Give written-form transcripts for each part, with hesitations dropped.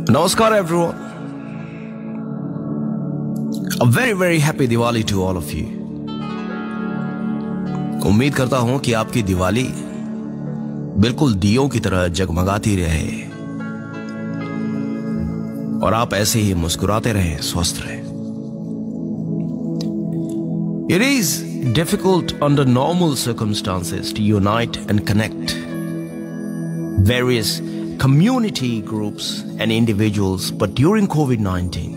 Namaskar everyone. A very happy Diwali to all of you. उम्मीद करता हूं कि आपकी दिवाली बिल्कुल दियों की तरह जगमगाती रहे और आप ऐसे ही मुस्कुराते रहें, स्वस्थ रहें. It is difficult under normal circumstances to unite and connect various community groups and individuals, but during COVID-19,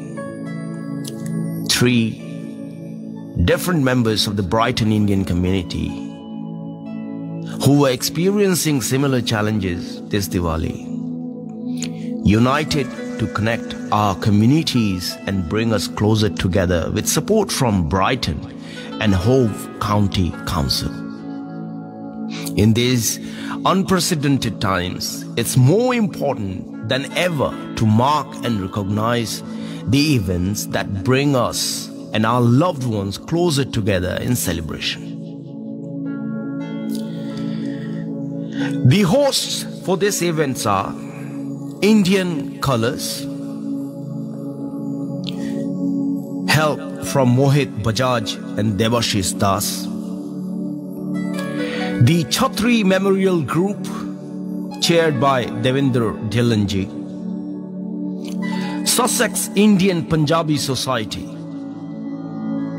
3 different members of the Brighton Indian community who were experiencing similar challenges this Diwali united to connect our communities and bring us closer together with support from Brighton and Hove County Council. In these unprecedented times, it's more important than ever to mark and recognize the events that bring us and our loved ones closer together in celebration. The hosts for this event are Indian Colors, help from Mohit Bajaj and Debashish Das, the Chhatri Memorial Group, chaired by Devendra Dhillonji, Sussex Indian Punjabi Society.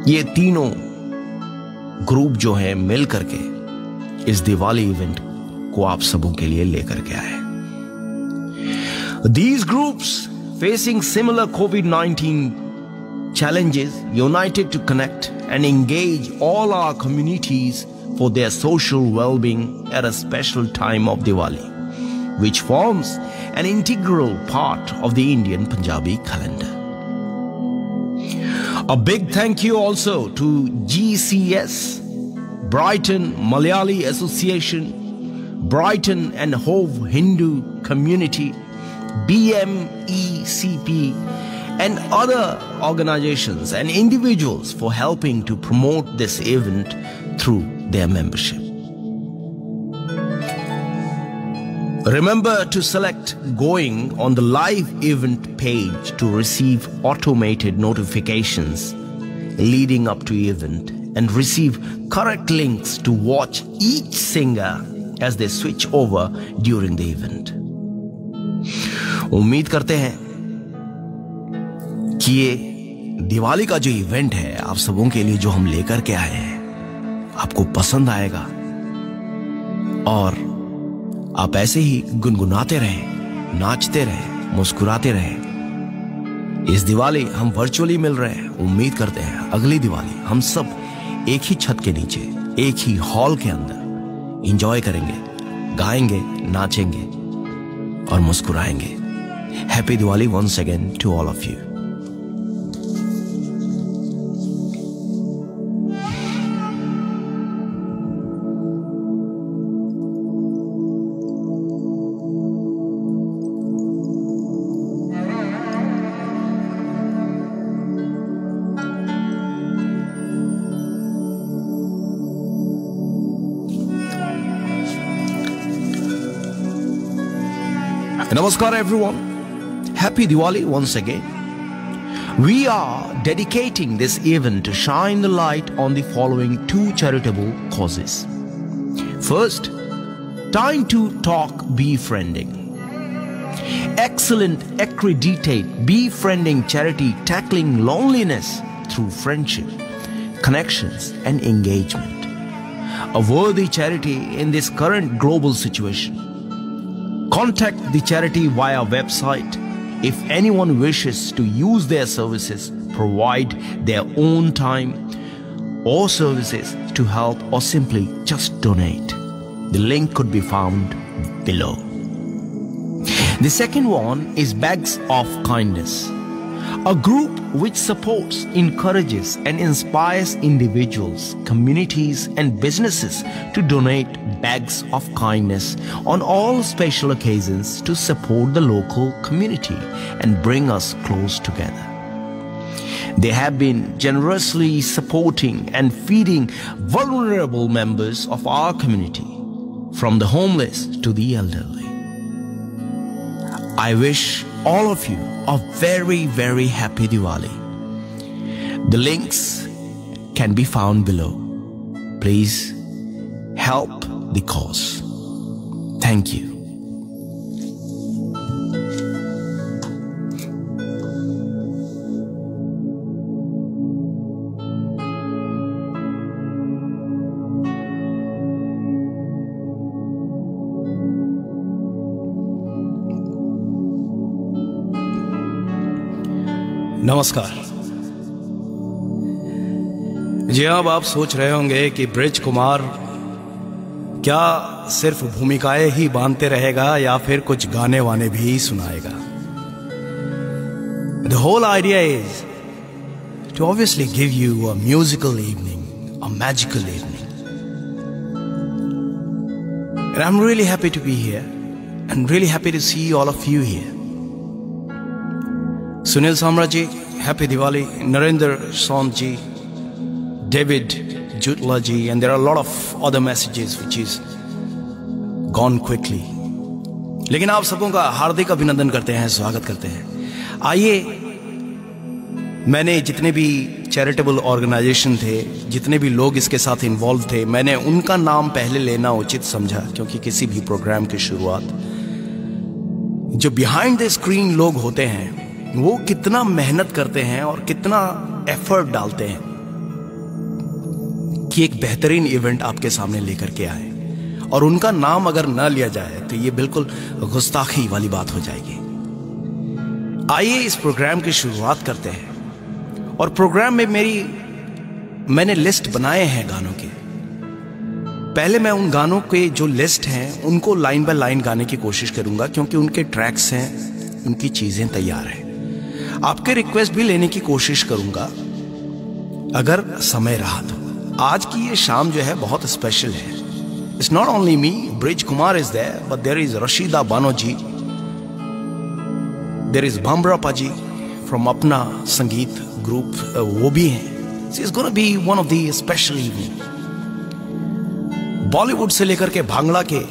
ये तीनों group जो हैं मिल करके इस Diwali event को आप सबों के लिए लेकर के आए. These groups facing similar COVID-19 challenges united to connect and engage all our communities for their social well-being at a special time of Diwali, which forms an integral part of the Indian Punjabi calendar. A big thank you also to GCS, Brighton Malayali Association, Brighton and Hove Hindu Community, BMECP, and other organizations and individuals for helping to promote this event through their membership. Remember to select going on the live event page to receive automated notifications leading up to event and receive correct links to watch each singer as they switch over during the event. उम्मीद करते हैं कि ये दिवाली का जो event है आप सबों के लिए जो हम लेकर के आए हैं आपको पसंद आएगा और आप ऐसे ही गुनगुनाते रहें, नाचते रहें, मुस्कुराते रहें. इस दिवाली हम वर्चुअली मिल रहे हैं. उम्मीद करते हैं अगली दिवाली हम सब एक ही छत के नीचे, एक ही हॉल के अंदर एंजॉय करेंगे, गाएंगे, नाचेंगे और मुस्कुराएंगे. Happy Diwali once again to all of you. Namaskar everyone. Happy Diwali once again. We are dedicating this event to shine the light on the following 2 charitable causes. First, Time to Talk Befriending. Excellent accredited befriending charity tackling loneliness through friendship, connections and engagement. A worthy charity in this current global situation. Contact the charity via website. If anyone wishes to use their services, provide their own time or services to help or simply just donate. The link could be found below. The second one is Bags of Kindness, a group which supports, encourages and inspires individuals, communities and businesses to donate bags of kindness on all special occasions to support the local community and bring us close together. They have been generously supporting and feeding vulnerable members of our community, from the homeless to the elderly. I wish all of you a very, very happy Diwali. The links can be found below. Please help the cause. Thank you. नमस्कार जी। अब आप सोच रहे होंगे कि bridge Kumar क्या सिर्फ भूमिकाएं ही बांधते रहेगा या फिर कुछ गाने वाने भी सुनाएगा। The whole idea is to obviously give you a musical evening, a magical evening. And I'm really happy to be here and really happy to see all of you here. Sunil Samraji, happy Diwali. Narendra Sonji, David Jutla ji, and there are a lot of other messages which is gone quickly. लेकिन आप सबों का हार्दिक अभिनंदन करते हैं, स्वागत करते हैं। आइए, मैंने जितने भी चैरिटेबल ऑर्गेनाइजेशन थे, जितने भी लोग इसके साथ इन्वॉल्व थे, मैंने उनका नाम पहले लेना उचित समझा, क्योंकि किसी भी प्रोग्राम की शुरुआत जो बिहाइंड द स्क्रीन लोग होते हैं वो कितना मेहनत करते हैं और कितना एफर्ट डालते हैं कि एक बेहतरीन इवेंट आपके सामने लेकर के आए, और उनका नाम अगर ना लिया जाए तो ये बिल्कुल गुस्ताखी वाली बात हो जाएगी। आइए इस प्रोग्राम की शुरुआत करते हैं। और प्रोग्राम में मैंने लिस्ट बनाए हैं गानों के। पहले मैं उन गानों के जो लिस्ट हैं उनको लाइन बाय लाइन गाने की कोशिश करूंगा, क्योंकि उनके ट्रैक्स हैं, उनकी चीजें तैयार हैं। आपके रिक्वेस्ट भी लेने की कोशिश करूंगा अगर समय रहा तो। आज की ये शाम जो है बहुत स्पेशल है। It's not only me, Brij Kumar is there, but there is Rashida Bano ji, there is Bhamrapa ji from Apna Sangeet group, वो भी हैं। It's gonna be one of the special evening. Bollywood से लेकर के भांगड़ा के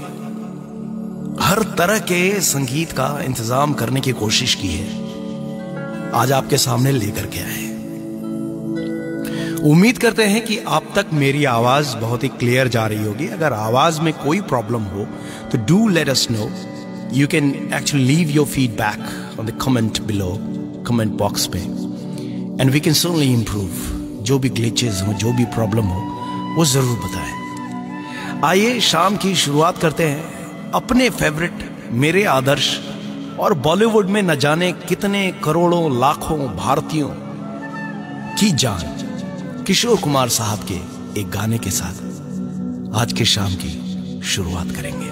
हर तरह के संगीत का इंतजाम करने की कोशिश की है, आज आपके सामने लेकर के आए। उम्मीद करते हैं कि आप तक मेरी आवाज बहुत ही क्लियर जा रही होगी। अगर आवाज में कोई प्रॉब्लम हो तो do let us know. You can actually leave your feedback on the comment below, comment box पे, and we can certainly improve. जो भी ग्लिचेस हो, जो भी प्रॉब्लम हो, वो जरूर बताएं। आइए शाम की शुरुआत करते हैं अपने फेवरेट, मेरे आदर्श और बॉलीवुड में न जाने कितने करोड़ों लाखों भारतीयों की जान किशोर कुमार साहब के एक गाने के साथ आज के शाम की शुरुआत करेंगे।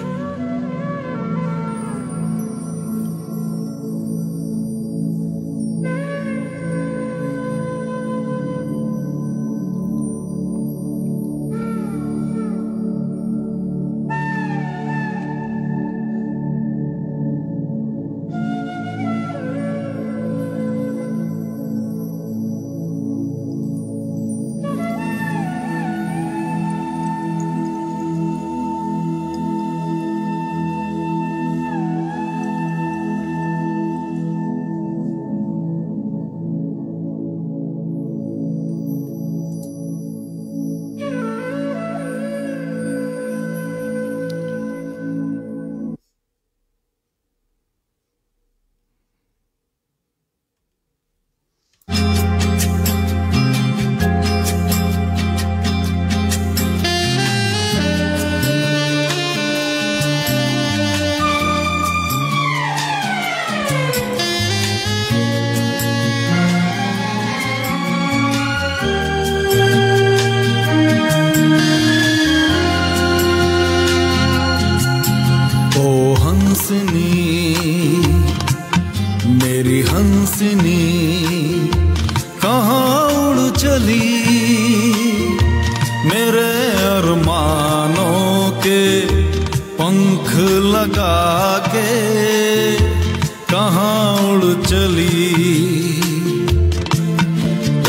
मेरी हंसनी कहाँ उड़ चली, मेरे अरमानों के पंख लगा के कहाँ उड़ चली।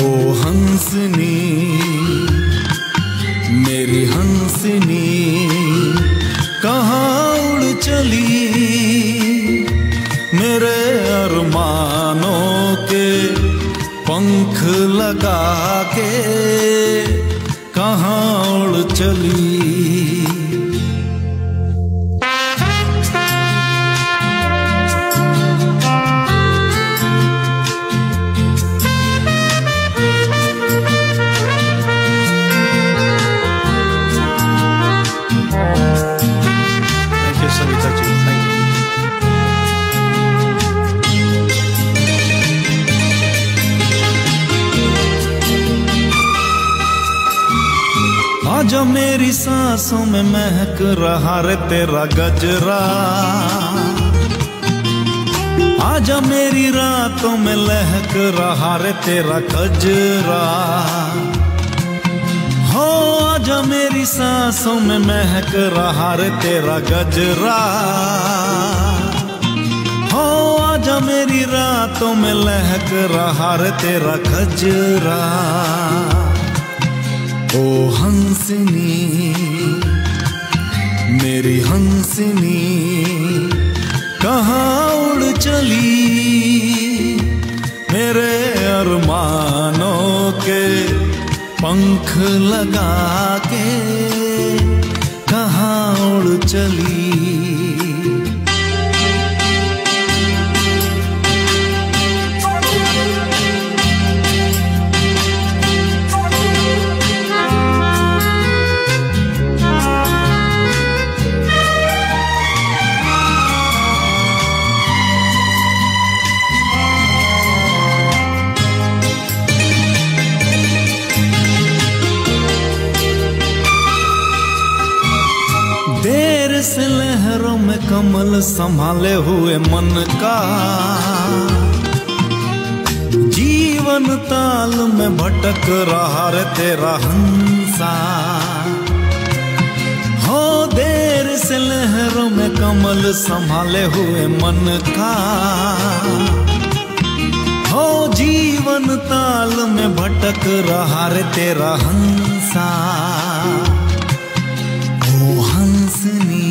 ओ हंसनी मेरी हंसनी कहाँ उड़ चली, मेरे अरमानों के पंख लगा के कहाँ उड़ चली। आजा मेरी सांसों में महक रहा रे तेरा गजरा, आजा मेरी रातों में लहक रहा रे तेरा गजरा। हो आजा मेरी सांसों में महक रहा रे तेरा गजरा। हो आजा मेरी रातों में लहक रहा रे तेरा गजरा। ओ हंसनी मेरी हंसनी कहाँ उड़ चली, मेरे अरमानों के पंख लगा के कहाँ उड़ चली। देर से लहरों में कमल संभाले हुए मन का, जीवन ताल में भटक रहा रे तेरा हंसा। हो देर से लहरों में कमल संभाले हुए मन का, हो जीवन ताल में भटक रहा रे तेरा हंसा। ओ हंसनी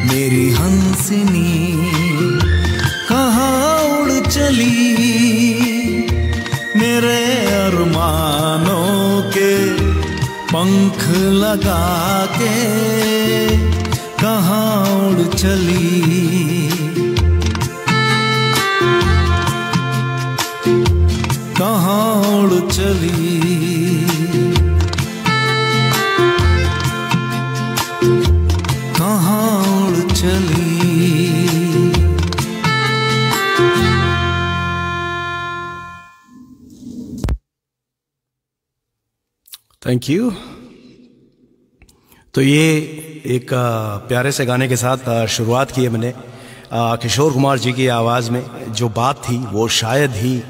मेरी हंसनी कहाँ उड़ चली, मेरे अरमानों के पंख लगा के कहाँ उड़ चली। कहाँ उड़ चली। Thank you. तो ये एक प्यारे से गाने के साथ शुरुआत की है मैंने। किशोर कुमार जी की आवाज़ में जो बात थी वो शायद ही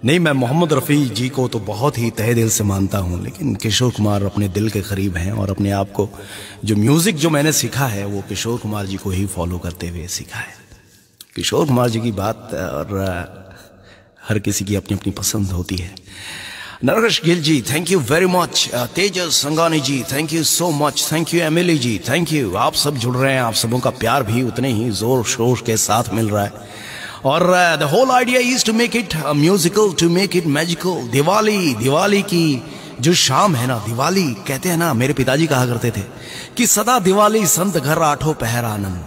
नहीं, मैं मोहम्मद रफ़ी जी को तो बहुत ही तहे दिल से मानता हूँ, लेकिन किशोर कुमार अपने दिल के करीब हैं और अपने आप को जो म्यूज़िक जो मैंने सीखा है वो किशोर कुमार जी को ही फॉलो करते हुए सीखा है। किशोर कुमार जी की बात और हर किसी की अपनी अपनी पसंद होती है। Nargis Gill ji thank you very much. Tejas Sangani ji thank you so much. Thank you Emily ji thank you. आप सब जुड़ रहे हैं, आप सबों का प्यार भी उतने ही जोर शोर के साथ मिल रहा है और the whole idea is to make it musical, to make it magical. Diwali की जो शाम है ना, दिवाली कहते हैं ना, मेरे पिताजी कहा करते थे कि सदा दिवाली संत घर आठों पहर आनंद,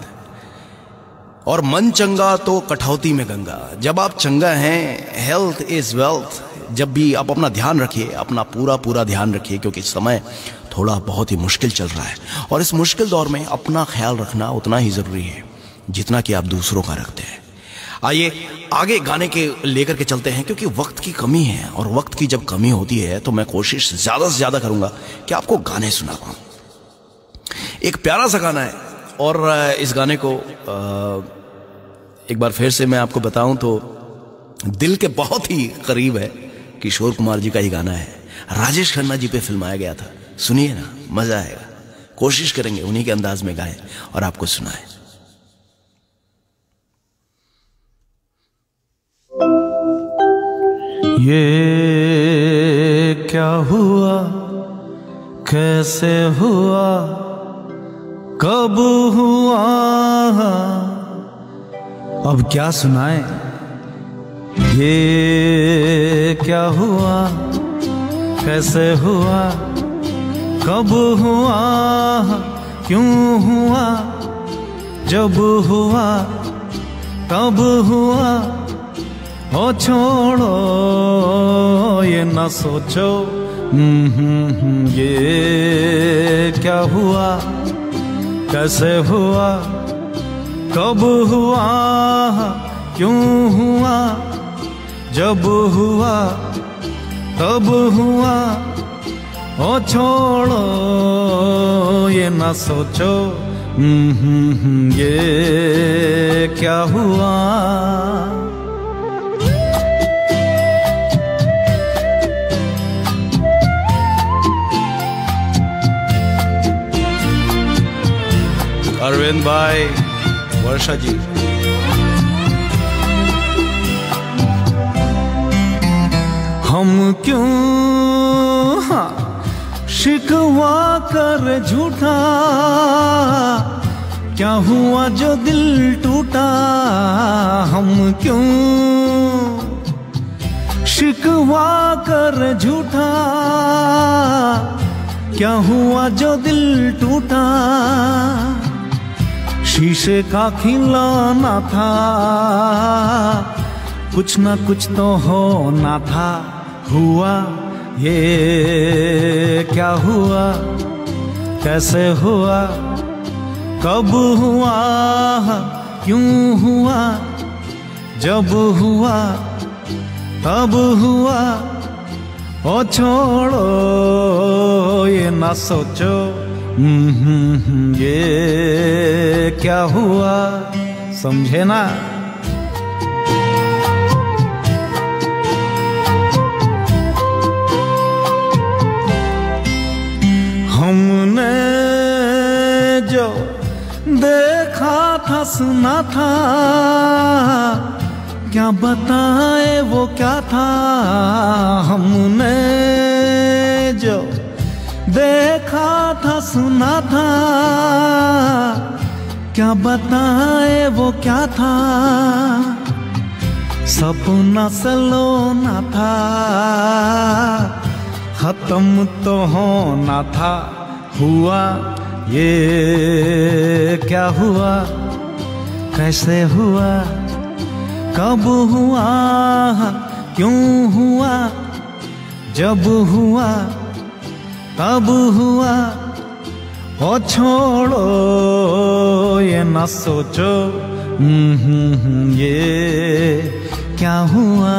और मन चंगा तो कठौती में गंगा। जब आप चंगा हैं, हेल्थ इज वेल्थ, जब भी आप अपना ध्यान रखिए, अपना पूरा ध्यान रखिए, क्योंकि समय थोड़ा बहुत ही मुश्किल चल रहा है और इस मुश्किल दौर में अपना ख्याल रखना उतना ही जरूरी है जितना कि आप दूसरों का रखते हैं। आइए आगे गाने के लेकर के चलते हैं, क्योंकि वक्त की कमी है और वक्त की जब कमी होती है तो मैं कोशिश ज्यादा से ज्यादा करूंगा कि आपको गाने सुना पाऊं। एक प्यारा सा गाना है और इस गाने को एक बार फिर से मैं आपको बताऊं तो दिल के बहुत ही करीब है। किशोर कुमार जी का ही गाना है, राजेश खन्ना जी पे फिल्माया गया था। सुनिए ना, मजा आएगा। कोशिश करेंगे उन्हीं के अंदाज में गाएं और आपको सुनाएं। ये क्या हुआ, कैसे हुआ, कब हुआ, अब क्या सुनाए, ये क्या हुआ, कैसे हुआ, कब हुआ, क्यों हुआ, जब हुआ तब हुआ, ओ छोड़ो ये न सोचो, ये क्या हुआ, कैसे हुआ, कब हुआ, क्यों हुआ, जब हुआ तब हुआ, ओ छोड़ो ये न सोचो, ये क्या हुआ। अरविंद भाई, वर्षा जी, हम क्यों शिकवा कर झूठा, क्या हुआ जो दिल टूटा, हम क्यों शिकवा कर झूठा, क्या हुआ जो दिल टूटा, शीशे का खिलौना था, कुछ ना कुछ तो होना था, हुआ ये क्या हुआ, कैसे हुआ, कब हुआ, क्यों हुआ, जब हुआ तब हुआ, ओ छोड़ो ये ना सोचो, ये क्या हुआ, समझे ना। हमने जो देखा था सुना था, क्या बताए वो क्या था, हमने जो देखा था सुना था, क्या बताए वो क्या था, सपना सलोना था, खत्म तो होना था, हुआ ये क्या हुआ, कैसे हुआ, कब हुआ, क्यों हुआ, जब हुआ तब हुआ, ओ छोड़ो ये न सोचो, ये क्या हुआ।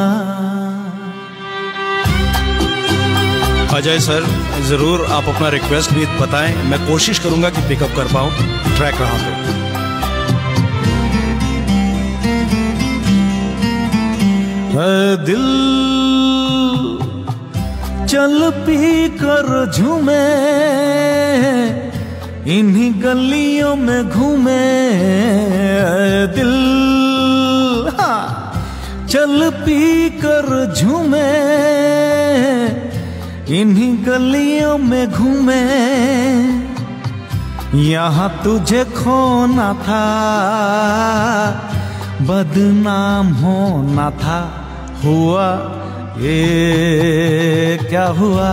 अजय सर, जरूर आप अपना रिक्वेस्ट भी बताएं, मैं कोशिश करूंगा कि पिकअप कर पाऊं ट्रैक कहां पे। दिल चल पी कर झूमे, इन्हीं गलियों में घूमे, दिल चल पी कर झूमे, इन्हीं गलियों में घूमे, यहाँ तुझे खोना था, बदनाम होना था, हुआ ये क्या हुआ,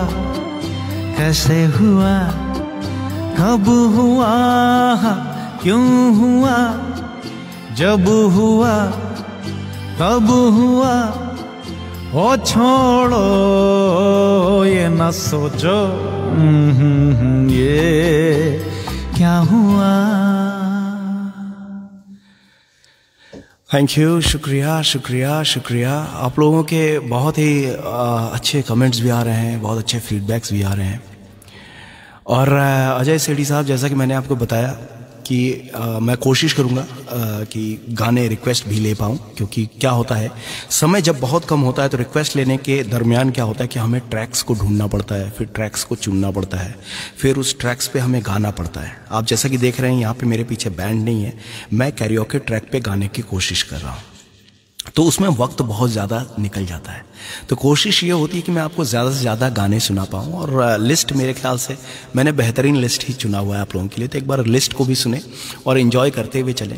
कैसे हुआ, कब हुआ, क्यों हुआ, जब हुआ तब हुआ, ओ छोड़ो ये न सोचो, ये क्या हुआ। थैंक यू, शुक्रिया शुक्रिया शुक्रिया। आप लोगों के बहुत ही अच्छे कमेंट्स भी आ रहे हैं, बहुत अच्छे फीडबैक्स भी आ रहे हैं। और अजय सेठी साहब, जैसा कि मैंने आपको बताया कि मैं कोशिश करूंगा कि गाने रिक्वेस्ट भी ले पाऊं, क्योंकि क्या होता है, समय जब बहुत कम होता है तो रिक्वेस्ट लेने के दरमियान क्या होता है कि हमें ट्रैक्स को ढूंढना पड़ता है, फिर ट्रैक्स को चुनना पड़ता है, फिर उस ट्रैक्स पे हमें गाना पड़ता है। आप जैसा कि देख रहे हैं यहाँ पे मेरे पीछे बैंड नहीं है, मैं कैरियोके ट्रैक पे गाने की कोशिश कर रहा हूँ, तो उसमें वक्त बहुत ज़्यादा निकल जाता है। तो कोशिश ये होती है कि मैं आपको ज़्यादा से ज़्यादा गाने सुना पाऊँ। और लिस्ट मेरे ख्याल से मैंने बेहतरीन लिस्ट ही चुना हुआ है आप लोगों के लिए, तो एक बार लिस्ट को भी सुने और एंजॉय करते हुए चलें,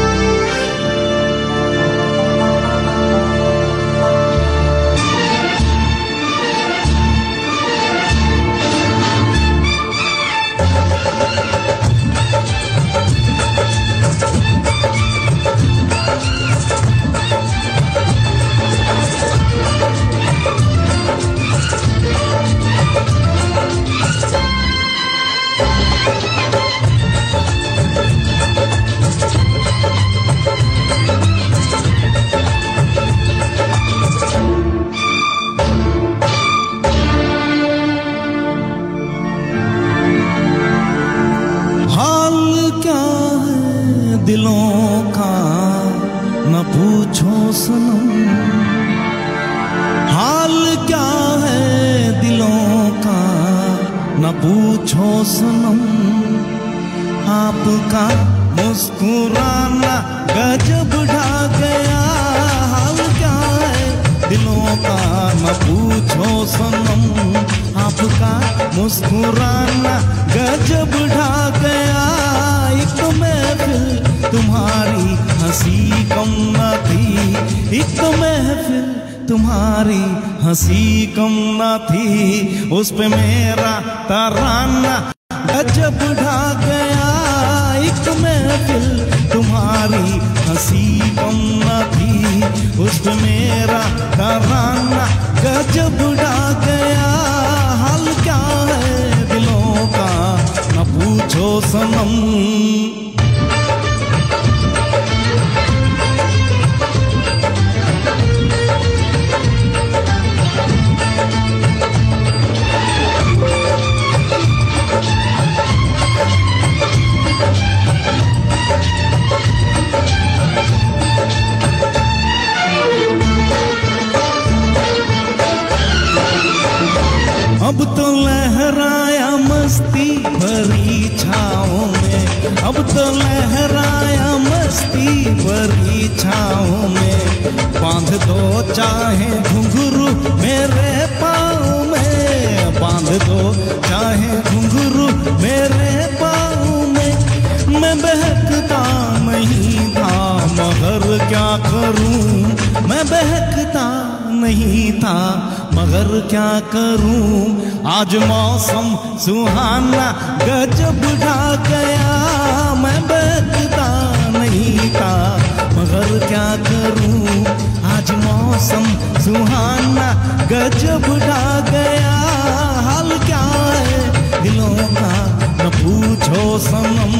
सनम, हाल क्या है दिलों का न पूछो सनम। आपका मुस्कुराना गजब ढा गया, हाल क्या है दिलों का न पूछो सनम। आपका मुस्कुराना गजब ढा गया, एक महफिल तुम्हारी हंसी कम न थी, एक महफिल तुम्हारी हंसी कम न थी, उस पे मेरा तराना गजब ढा गया। एक महफिल तुम्हारी हंसी कम न थी, उस पे मेरा तराना गजब ढा गया, हाल क्या है दिलों का न पूछो सनम। अब तो लहराया मस्ती भरी छाओं में, अब तो लहराया मस्ती भरी छाओं में। बांध दो चाहे घुंघरू मेरे पाँव में, बांध दो चाहे घुंघरू मेरे पाँव में। मैं बहकता नहीं था मगर क्या करूं, मैं बहकता नहीं था मगर क्या करूं। आज मौसम सुहाना गजब ढा गया, मैं बहकता नहीं था मगर क्या करूं। आज मौसम सुहाना गजब ढा गया, हाल क्या है दिलों का न पूछो सनम।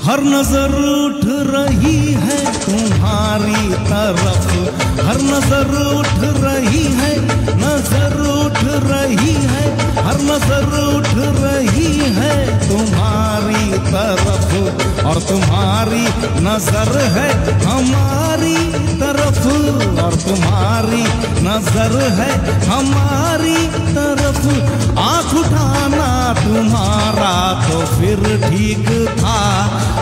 हर नजर उठ रही है तुम्हारी तरफ, हर नजर उठ रही है, नजर उठ रही है, हर नजर उठ रही है तुम्हारी तरफ। और तुम्हारी नजर है हमारी तरफ, और तुम्हारी नजर है हमारी तरफ। आँख उठाना तुम्हारा तो फिर ठीक था,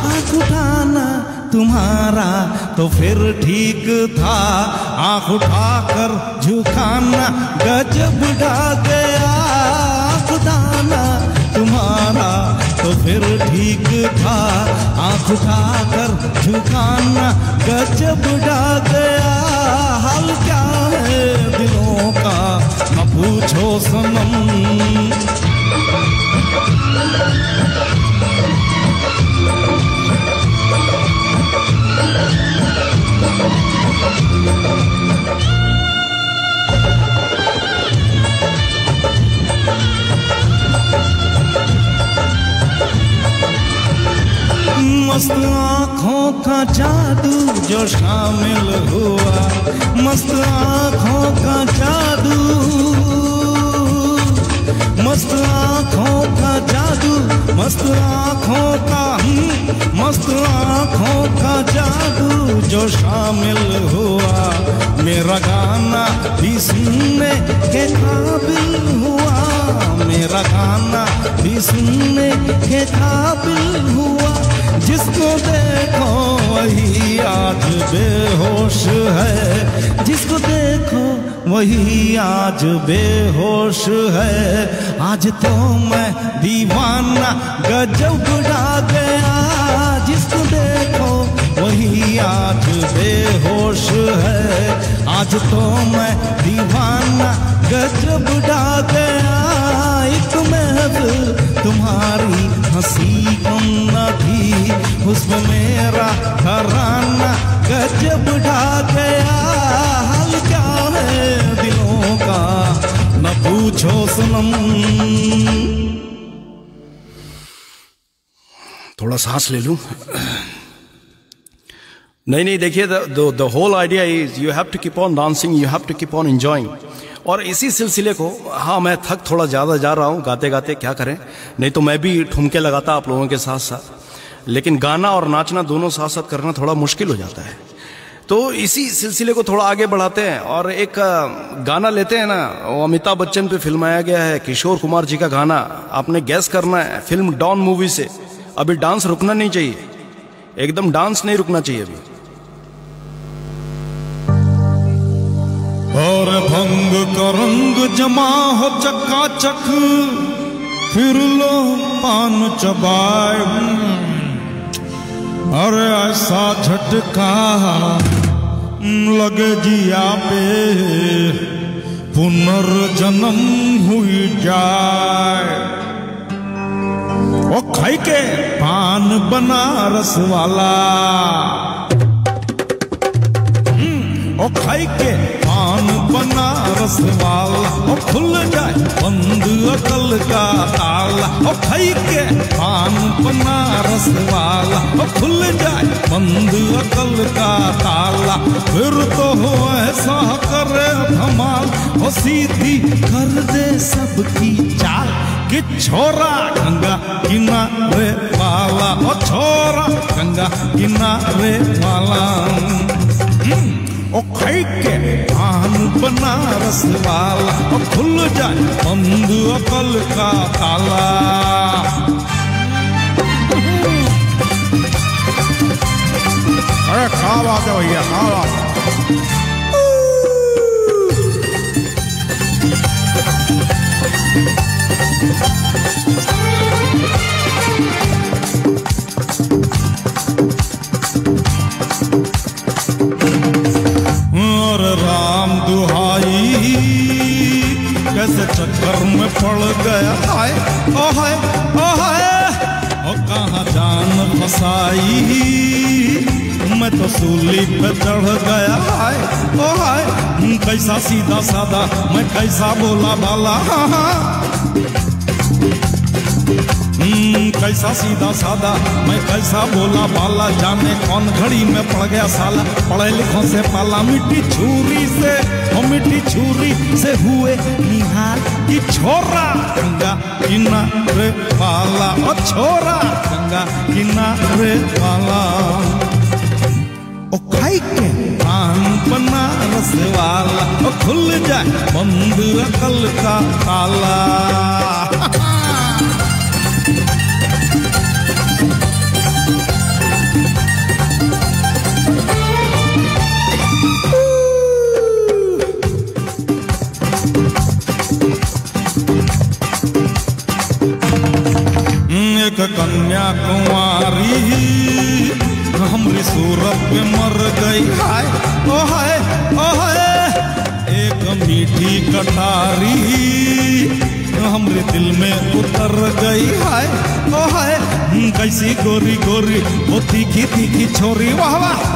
आँख उठाना तुम्हारा तो फिर ठीक था। आँख उठाकर झुकाना गजब ढा गया, आँख उठाना तुम्हारा तो फिर ठीक था। आँख उठाकर झुकाना गजब ढा गया, हाल क्या है दिलों का न पूछो सनम। मस्त आँखों का जादू जो शामिल हुआ, मस्त आँखों का जादू, मस्त आँखों का जादू, मस्त आँखों का, मस्त आँखों का जादू जो शामिल हुआ। मेरा गाना भी सुनने के काबिल हुआ, मेरा गाना भी सुनने के काबिल हुआ। जिसको देखो वही आज बेहोश है, जिसको देखो वही आज बेहोश है। आज तो मैं दीवाना गजब ढा गया, जिसको देखो वही आज बेहोश है। आज तो मैं दीवाना गजब ढा गया, एक महफिल तुम्हारी हंसी कम न थी, उसमें मेरा तराना गजब ढा गया। हाल क्या है दिलों का न पूछो सनम। सांस ले लूं। नहीं, देखिए, the whole idea is you have to keep on dancing, you have to keep on enjoying. और इसी सिलसिले को, हाँ, मैं थक थोड़ा ज़्यादा जा रहा हूँ गाते गाते, क्या करें, नहीं तो मैं भी ठुमके लगाता आप लोगों के साथ साथ, लेकिन गाना और नाचना दोनों साथ साथ करना थोड़ा मुश्किल हो जाता है। तो इसी सिलसिले को थोड़ा आगे बढ़ाते हैं और एक गाना लेते हैं ना, वो अमिताभ बच्चन पे फिल्माया गया है, किशोर कुमार जी का गाना। आपने गैस करना है, फिल्म डॉन मूवी से। अभी डांस रुकना नहीं चाहिए, एकदम डांस नहीं रुकना चाहिए अभी। और भंग का रंग जमा हो चकाचक, फिर लो पान चबाए, अरे ऐसा झटका लगे जिया पे पुनर्जन्म हुई जाए। ओ खाई के पान बनारस वाला, ओ खाई के पान बनारस वाला, ओ खुल जाए बंद अकल का ताला। ओ खाई के पान बनारस वाला, ओ खुल जाए बंद अकल का ताला। फिर तो हो ऐसा करे धमाल, ओ सीधी कर दे सबकी चाल, कि छोरा गंगा किनारे वाला, ओ छोरा गंगा किनारे वाला। ओ खाई के पान बनारस वाला, ओ खुल जाए बंद अकल का ताला। अरे क्या बात है भैया, क्या बात है। और राम दुहाई कैसे चक्कर में पड़ गया, हाय ओ हाय ओ हाय, ओ कहाँ जान फसाई, मैं तो सूली पे चढ़ गया, हाय ओ हाय। कैसा सीधा सादा, मैं कैसा बोला बाला, कैसा सीधा सादा, मैं कैसा बोला बाला। जाने कौन घड़ी में पड़ गया साला, पढ़े लिखों से पाला। मिट्टी छुरी से, ओ मिट्टी छुरी से हुए निहाल, कि छोरा गंगा किनारे वाला, ओ छोरा गंगा किनारे वाला। ओ खाई के पान बनारस वाला, ओ खुल जाए बंद अकल का ताला। एक कन्या कुंवारी हमरी सूरत पे मर गई, हाय ओ हाय ओ हाय। एक मीठी कटारी हमरे दिल में उतर गई, हाय ओ हाय। कैसी गोरी गोरी वो तीखी तीखी छोरी, वाह वाह।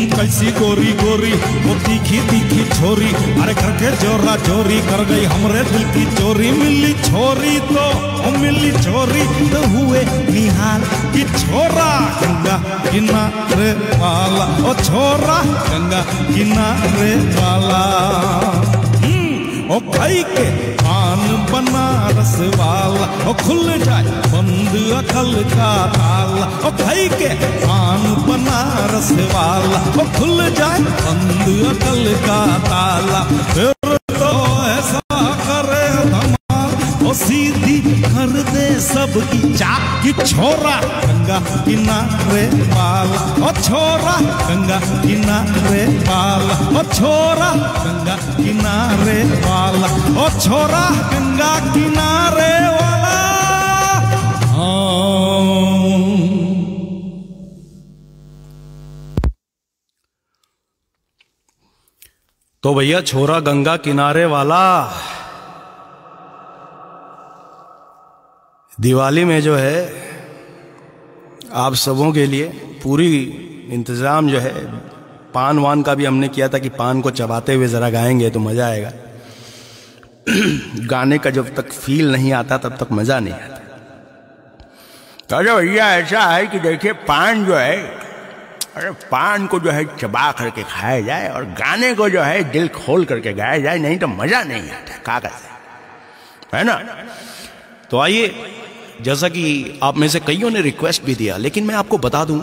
कैसी गोरी गोरी वो तीखी तीखी छोरी, अरे करके जोरा चोरी कर गई हमरे दिल की चोरी। मिली छोरी तो मिली छोरी तो हुए निहाल, कि छोरा गंगा किनारे वाला, ओ छोरा गंगा किनारे वाला। ओ खाई के पान बनारस वाला, ओ खुल जाए बंद अकल का ताला। ओ खाई के पान बनारस वाला, ओ खुल जाए बंद अकल का ताला। फिर तो ऐसा करे धमाल, ओ सीधी कर दे सबकी चाल, कि छोरा गंगा किनारे वाला, ओ छोरा गंगा किनारे वाला, ओ छोरा गंगा किनारे वाला, ओ छोरा गंगा किनारे वाला। तो भैया छोरा गंगा किनारे वाला, दिवाली में जो है आप सबों के लिए पूरी इंतजाम जो है, पान वान का भी हमने किया था कि पान को चबाते हुए जरा गाएंगे तो मजा आएगा। गाने का जब तक फील नहीं आता तब तक मजा नहीं आता। तो भैया ऐसा है कि देखिए पान जो है, अरे पान को जो है चबा करके खाया जाए और गाने को जो है दिल खोल करके गाया जाए, नहीं तो मजा नहीं आता कागज है ना। तो आइए, जैसा कि आप में से कईयों ने रिक्वेस्ट भी दिया, लेकिन मैं आपको बता दूं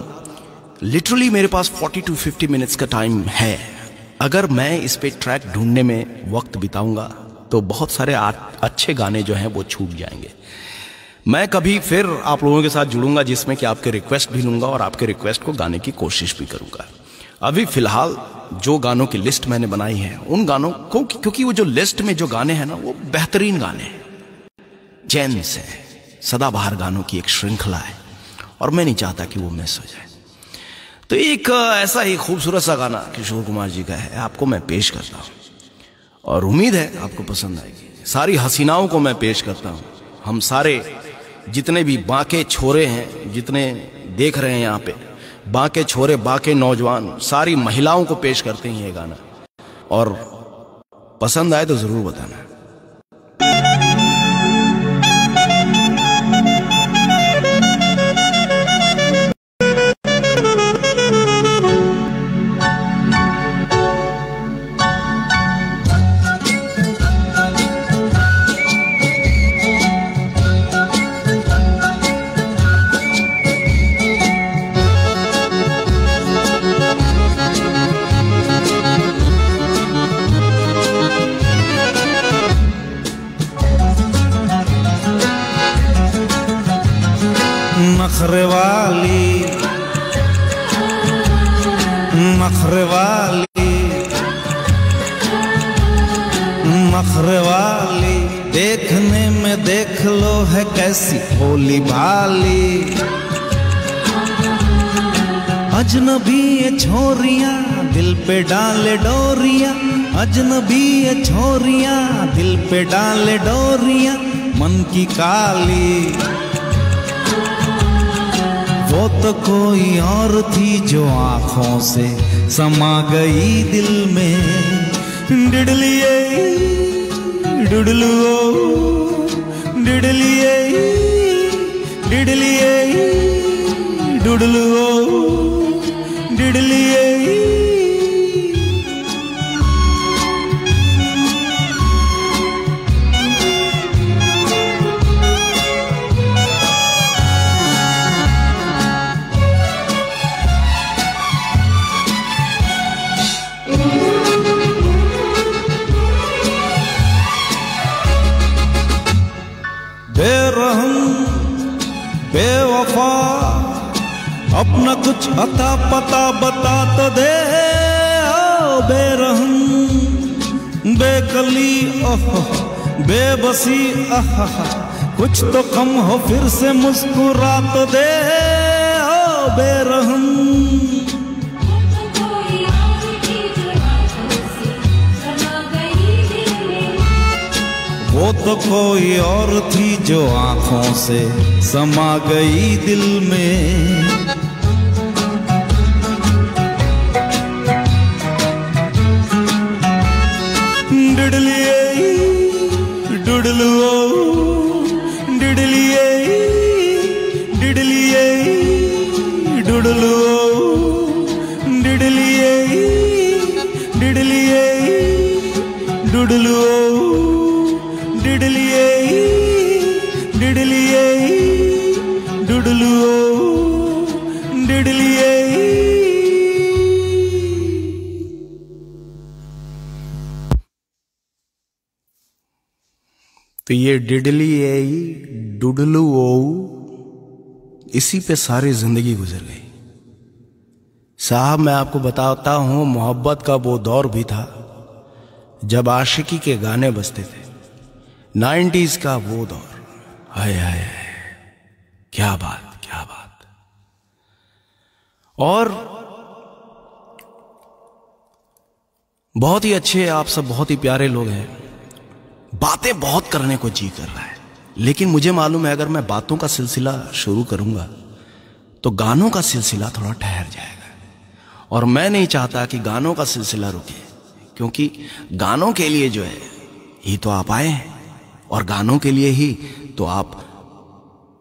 लिटरली मेरे पास 40 to 50 मिनट्स का टाइम है। अगर मैं इस पे ट्रैक ढूंढने में वक्त बिताऊंगा तो बहुत सारे अच्छे गाने जो हैं वो छूट जाएंगे। मैं कभी फिर आप लोगों के साथ जुड़ूंगा जिसमें कि आपके रिक्वेस्ट भी लूंगा और आपके रिक्वेस्ट को गाने की कोशिश भी करूंगा। अभी फिलहाल जो गानों की लिस्ट मैंने बनाई है उन गानों को, क्योंकि वो जो लिस्ट में जो गाने हैं ना वो बेहतरीन गाने हैं, जेम्स है, सदाबहार गानों की एक श्रृंखला है और मैं नहीं चाहता कि वो मिस हो जाए। तो एक ऐसा ही खूबसूरत सा गाना किशोर कुमार जी का है, आपको मैं पेश करता हूं और उम्मीद है आपको पसंद आएगी। सारी हसीनाओं को मैं पेश करता हूं, हम सारे जितने भी बाके छोरे हैं, जितने देख रहे हैं यहाँ पे, बाके छोरे बाके नौजवान, सारी महिलाओं को पेश करते हैं ये गाना, और पसंद आए तो जरूर बताना। नखरे वाली देखने में देख लो है कैसी भोली भाली, अजनबी ये छोरियां दिल पे डाले डोरियां, अजनबी ये छोरियां दिल पे डाले डोरियां, मन की काली वो तो कोई और थी जो आंखों से समा गई दिल में। डिडलिए डुडलुओ डिडलिए डिडलिए डुडलुओ डिडलिए। बेवफा अपना कुछ अता पता बता तो दे, ओ बेरहम बेकली ओह बेबसी आह, कुछ तो कम हो फिर से मुस्कुरा तो दे, ओ बेरहम। वो तो कोई और थी जो आंखों से समा गई दिल में। डिडलिए डुडलुओ डिडलिए डिडलिए डुडलुओ डिडलिए डिडलिए डुडलुओ डिडलिए डिडलिए डुडलुओ डिडलिए। तो ये डिडलिए डुडलुओ, इसी पे सारी जिंदगी गुजर गई साहब। मैं आपको बताता हूं, मोहब्बत का वो दौर भी था जब आशिकी के गाने बजते थे, 90s का वो दौर। हाय हाय हाय, क्या बात क्या बात। और बहुत ही अच्छे आप सब, बहुत ही प्यारे लोग हैं, बातें बहुत करने को जी कर रहा है, लेकिन मुझे मालूम है अगर मैं बातों का सिलसिला शुरू करूंगा तो गानों का सिलसिला थोड़ा ठहर जाएगा, और मैं नहीं चाहता कि गानों का सिलसिला रुके, क्योंकि गानों के लिए जो है ही तो आप आए हैं, और गानों के लिए ही तो आप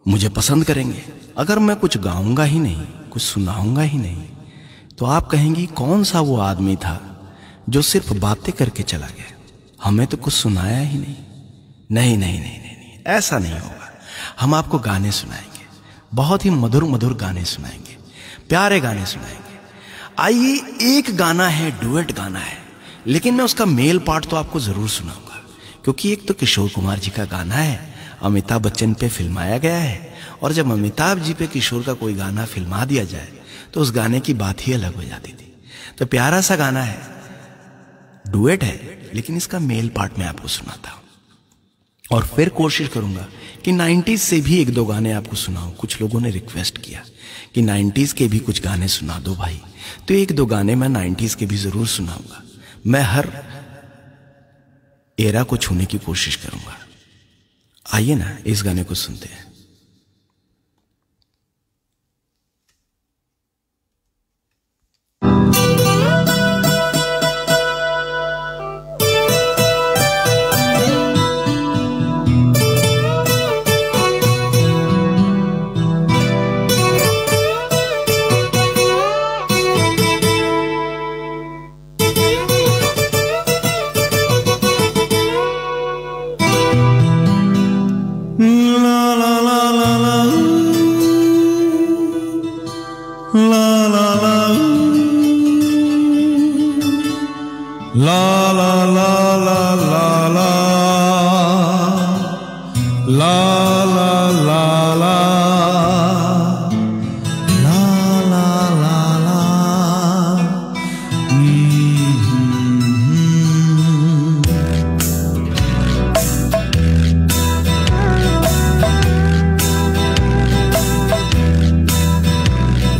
मुझे पसंद करेंगे। अगर मैं कुछ गाऊंगा ही नहीं, कुछ सुनाऊंगा ही नहीं, तो आप कहेंगी कौन सा वो आदमी था जो सिर्फ बातें करके चला गया, हमें तो कुछ सुनाया ही नहीं। नहीं नहीं नहीं नहीं, नहीं, ऐसा नहीं होगा। हम आपको गाने सुनाएंगे, बहुत ही मधुर मधुर गाने सुनाएंगे, प्यारे गाने सुनाएंगे। आइए, एक गाना है, डुएट गाना है, लेकिन मैं उसका मेल पार्ट तो आपको जरूर सुनाऊंगा, क्योंकि एक तो किशोर कुमार जी का गाना है, अमिताभ बच्चन पे फिल्माया गया है, और जब अमिताभ जी पे किशोर का कोई गाना फिल्मा दिया जाए तो उस गाने की बात ही अलग हो जाती थी। तो प्यारा सा गाना है, डुएट है, लेकिन इसका मेल पार्ट मैं आपको सुनाता हूं, और फिर कोशिश करूंगा कि 90s से भी एक दो गाने आपको सुनाऊं। कुछ लोगों ने रिक्वेस्ट किया कि 90s के भी कुछ गाने सुना दो भाई, तो एक दो गाने मैं 90s के भी जरूर सुनाऊंगा। मैं हर एरा को छूने की कोशिश करूंगा। आइए ना, इस गाने को सुनते हैं।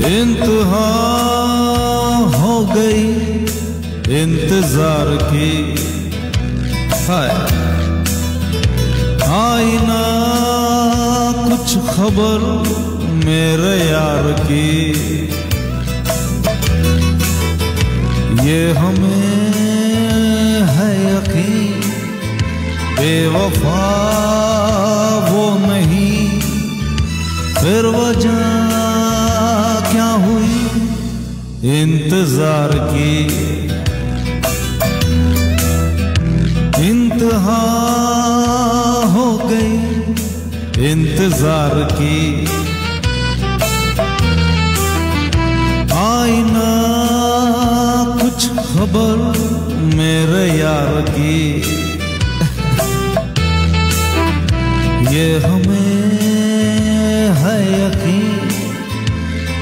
इंतहा हो गई इंतजार की, आई ना कुछ खबर मेरे यार की, ये हमें है यकीन बेवफा वो नहीं, फिर वजह क्या हुई इंतजार की। इंतहा हो गई इंतजार की, आई ना कुछ खबर मेरे यार की, ये हमें है यकीन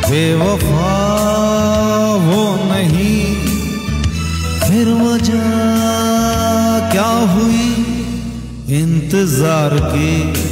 बेवफा वो नहीं, फिर वजह क्या हुई इंतजार की।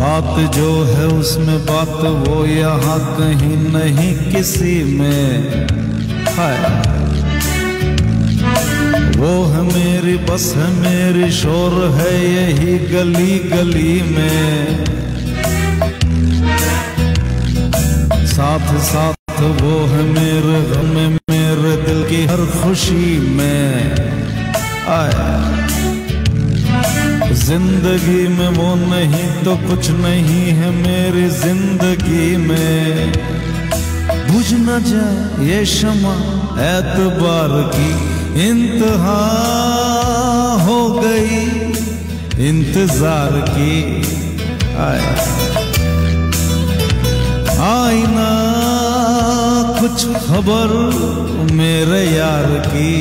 बात जो है उसमें बात वो यहाँ कहीं नहीं किसी में है, वो है मेरी बस है मेरी शोर है यही गली गली में, साथ साथ वो है मेरे गम में मेरे दिल की हर खुशी में आया। जिंदगी में वो नहीं तो कुछ नहीं है मेरी जिंदगी में, बुझ न जाए ये शमा एतबार की, इंतहा हो गई इंतजार की, आई ना कुछ खबर मेरे यार की,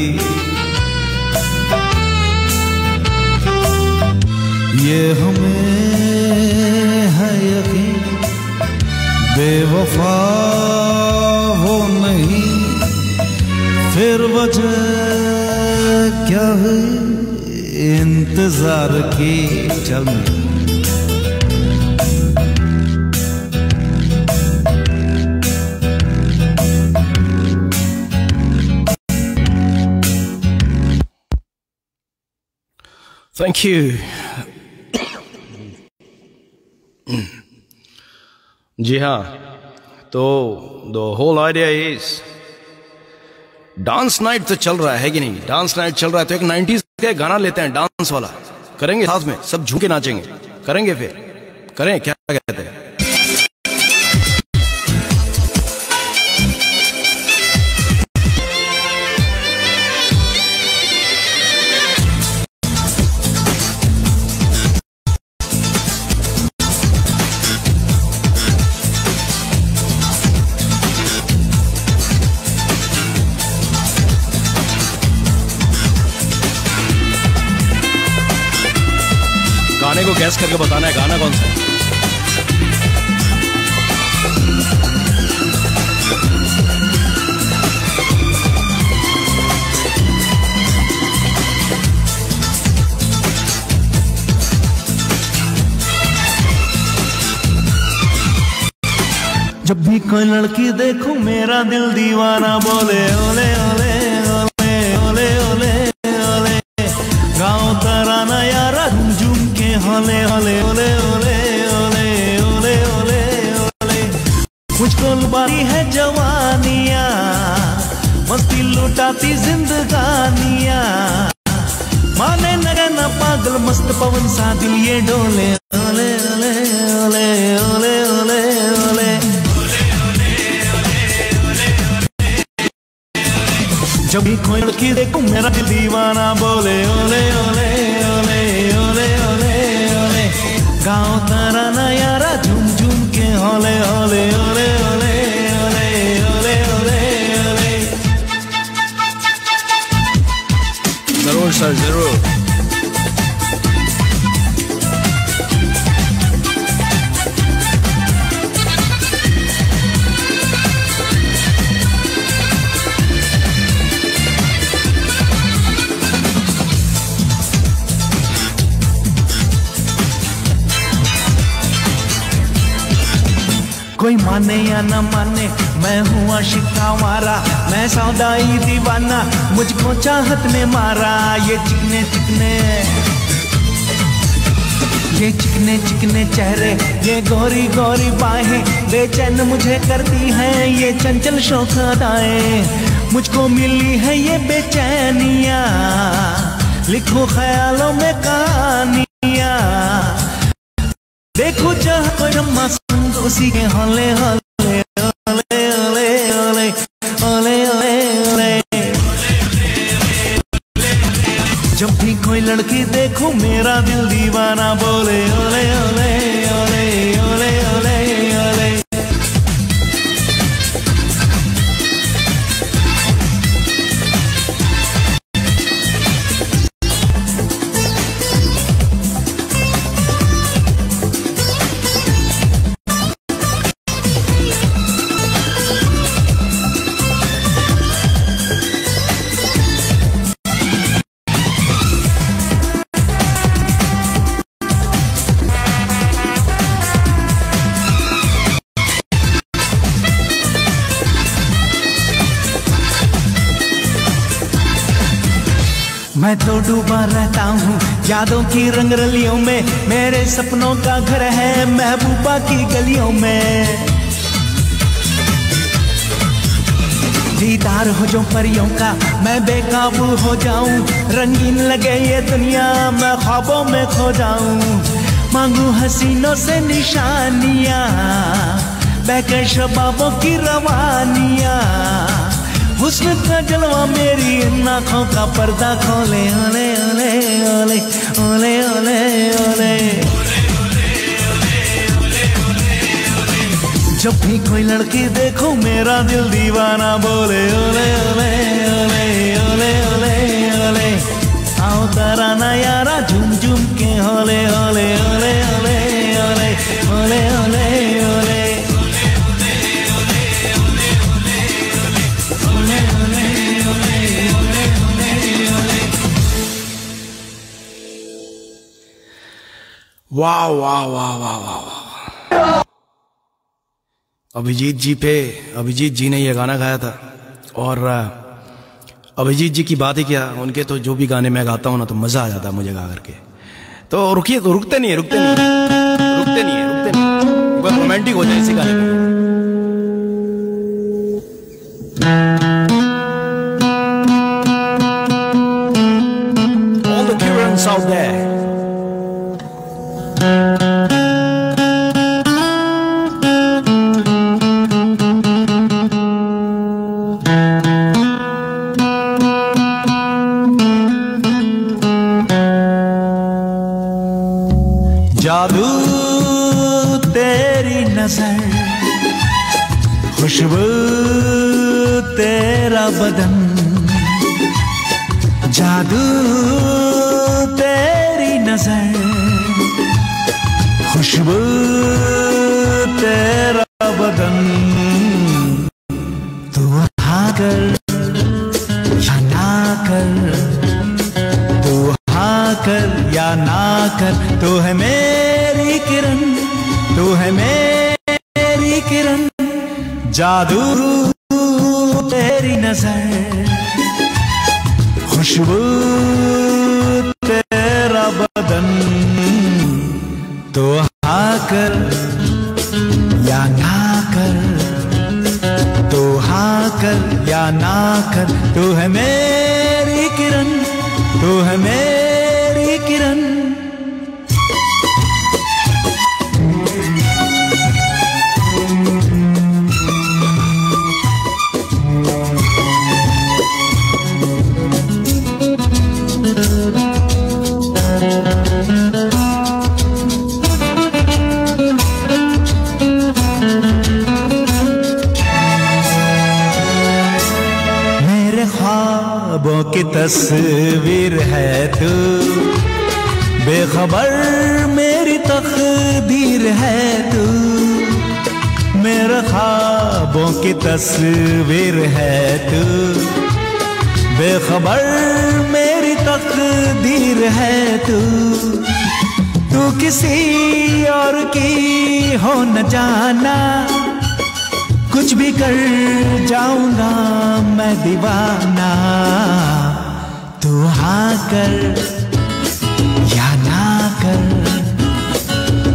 ये हमें है यकीन बेवफा वो नहीं, फिर वजह क्या है इंतजार की? चल थैंक यू। जी हाँ, तो the whole idea is dance night तो चल रहा है कि नहीं? डांस नाइट चल रहा है तो एक 90s का गाना लेते हैं डांस वाला, करेंगे साथ में, सब झूम के नाचेंगे, करेंगे फिर करें, क्या कहते हैं? गाने को गैस करके बताना है गाना कौन सा है। जब भी कोई लड़की देखूं मेरा दिल दीवाना बोले ओले ओले ओले ओले ओले ओले, गाँव तराना यारा झूम के होले होले ओले ओले ओले ओले ओले ओले। मुझको लुभाती है जवानियाँ, मस्ती लुटाती जिंदगानियाँ, माने नगे न पागल मस्त पवन सा दिल ये डोले ओले ओले ओले ओले ओले ओले। जब भी कोई लड़की देखूं मेरा दिल दीवाना बोले ओले ओले ओले ओले ओले ओले, गाँव तराना यारा झूम झूम के होले ओले ओले ओले ओले ओले ओले ओले। जरूर सर जरूर। कोई माने या न माने मैं हूँ आशिक आवारा, मैं सौदाई दीवाना, मुझको चाहत ने मारा। ये चिकने चिकने ये चिकने चिकने चेहरे, ये गोरी गोरी बाहें बेचैन मुझे करती हैं, ये चंचल शौक अदाएं मुझको मिली है ये बेचैनियाँ। लिखो ख्यालों में कहानियाँ, देखो जहाँ कोई रम्मा संग उसी के होले होले ओले ओले ओले ओले ओले ओले। जब भी कोई लड़की देखूं मेरा दिल दीवाना बोले ओले ओले ओले ओले ओले ओले। मैं तो डूबा रहता हूँ यादों की रंगरलियों में, मेरे सपनों का घर है महबूबा की गलियों में। दीदार हो जो परियों का मैं बेकाबू हो जाऊं, रंगीन लगे ये दुनिया मैं ख्वाबों में खो जाऊं। मांगू हसीनों से निशानियाँ, बहके शबाबों की रवानियाँ, हुस्न का जलवा मेरी इन आँखों का पर्दा खोले ओले ओले ओले ओले ओले ओले। जब भी कोई लड़की देखो मेरा दिल दीवाना बोले ओले ओले ओले ओले ओले ओले। आओ तराना यारा झूम झूम के होले ओले ओले ओले ओले ओले ओले ओले। वाह वाह वाह वाह वाह। अभिजीत जी ने ये गाना गाया था। और अभिजीत जी की बात ही क्या, उनके तो जो भी गाने मैं गाता हूं ना तो मजा आ जाता है मुझे गा करके। तो रुकिए, तो रुकते नहीं है, बस रोमांटिक हो जाए इसी गाने पे। All the Cubans out there. जादू तेरी नजर, खुशबू तेरा बदन, जादू तेरी नजर, खुशबू तेरा बदन, तू हाँ कर या ना कर, तू हाँ कर या ना कर, तू है मेरी किरण, तू है मेरी किरण, जादू तेरी नजर, खुशबू तेरा बदन, तो हाँ कर या ना कर, तो हाँ कर या ना कर, तू है मेरी किरण, तू है मेरी किरण। ख्वाबों की तस्वीर है तू, बेखबर मेरी तकदीर है तू, मेरे ख्वाबों की तस्वीर है तू, बेखबर मेरी तकदीर है तू, तू किसी और की हो न जाना, कुछ भी कर जाऊंगा मैं दीवाना, तू हाँ कर या ना कर,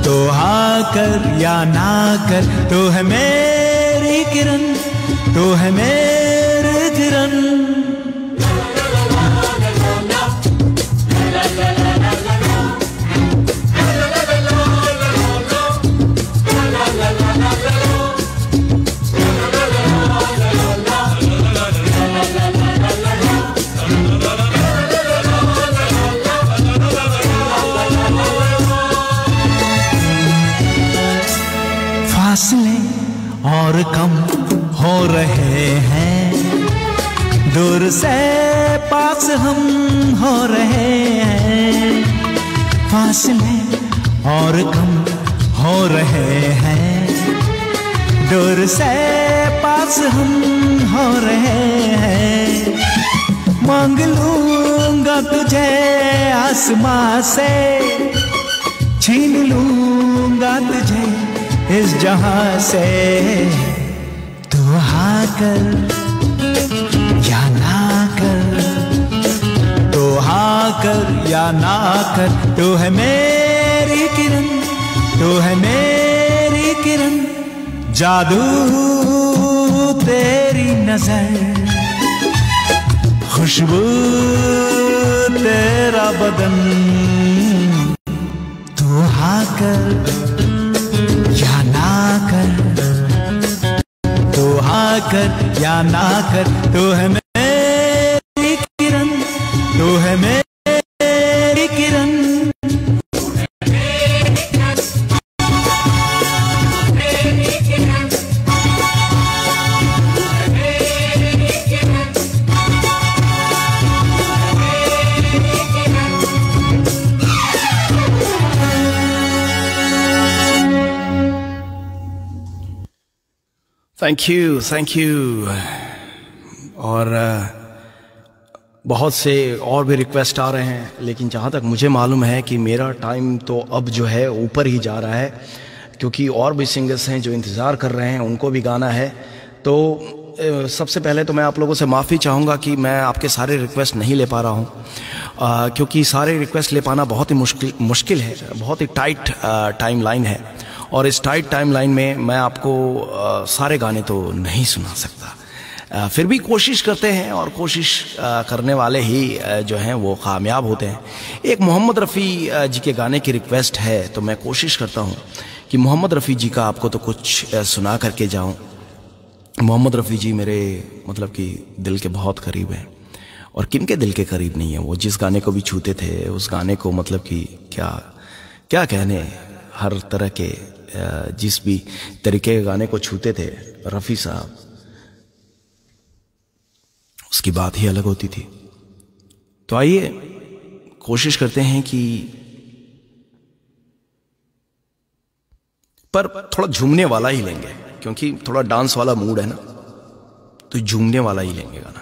तो हाँ कर या ना कर, तू है मेरी किरण, तू है मेरी किरण। फासले और कम हो रहे हैं, दूर से पास हम हो रहे हैं, फासले और कम हो रहे हैं, दूर से पास हम हो रहे हैं, मांग लूंगा तुझे आसमां से, छीन लूंगा तुझे इस जहां से, तू हाँ कर या ना कर, तू हाँ कर या ना कर, तू है मेरी किरण, तू है मेरी किरण, जादू तेरी नजर, खुशबू तेरा बदन, तू हाँ कर या ना कर, तू हाँ कर या ना कर, तू है मेरी किरण, तू है मेरी किरण। Thank you. और बहुत से और भी रिक्वेस्ट आ रहे हैं, लेकिन जहाँ तक मुझे मालूम है कि मेरा टाइम तो अब जो है ऊपर ही जा रहा है, क्योंकि और भी सिंगर्स हैं जो इंतज़ार कर रहे हैं, उनको भी गाना है। तो सबसे पहले तो मैं आप लोगों से माफ़ी चाहूँगा कि मैं आपके सारे रिक्वेस्ट नहीं ले पा रहा हूँ, क्योंकि सारे रिक्वेस्ट ले पाना बहुत ही मुश्किल है, बहुत ही टाइट टाइम लाइन है, और इस टाइट टाइम लाइन में मैं आपको सारे गाने तो नहीं सुना सकता। फिर भी कोशिश करते हैं, और कोशिश करने वाले ही जो हैं वो कामयाब होते हैं। एक मोहम्मद रफ़ी जी के गाने की रिक्वेस्ट है, तो मैं कोशिश करता हूँ कि मोहम्मद रफ़ी जी का आपको तो कुछ सुना करके जाऊँ। मोहम्मद रफ़ी जी मेरे मतलब कि दिल के बहुत करीब हैं, और किन के दिल के करीब नहीं है, वो जिस गाने को भी छूते थे उस गाने को मतलब कि क्या क्या कहने, हर तरह के जिस भी तरीके के गाने को छूते थे रफ़ी साहब, उसकी बात ही अलग होती थी। तो आइए कोशिश करते हैं कि पर थोड़ा झूमने वाला ही लेंगे, क्योंकि थोड़ा डांस वाला मूड है ना, तो झूमने वाला ही लेंगे गाना।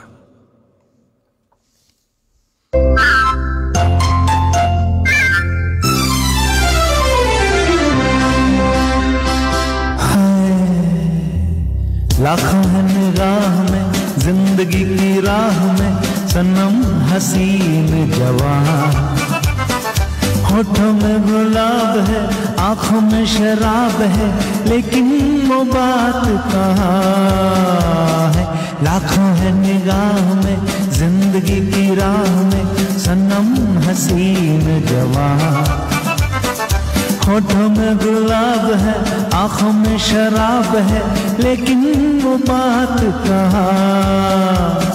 लाखों है निगाह में जिंदगी की राह में सनम हसीन जवान, होठों में गुलाब है आंखों में शराब है, लेकिन वो बात कहाँ है। लाखों है निगाह में जिंदगी की राह में सनम हसीन जवान, होठों में गुलाब है आंखों में शराब है, लेकिन वो बात कहाँ।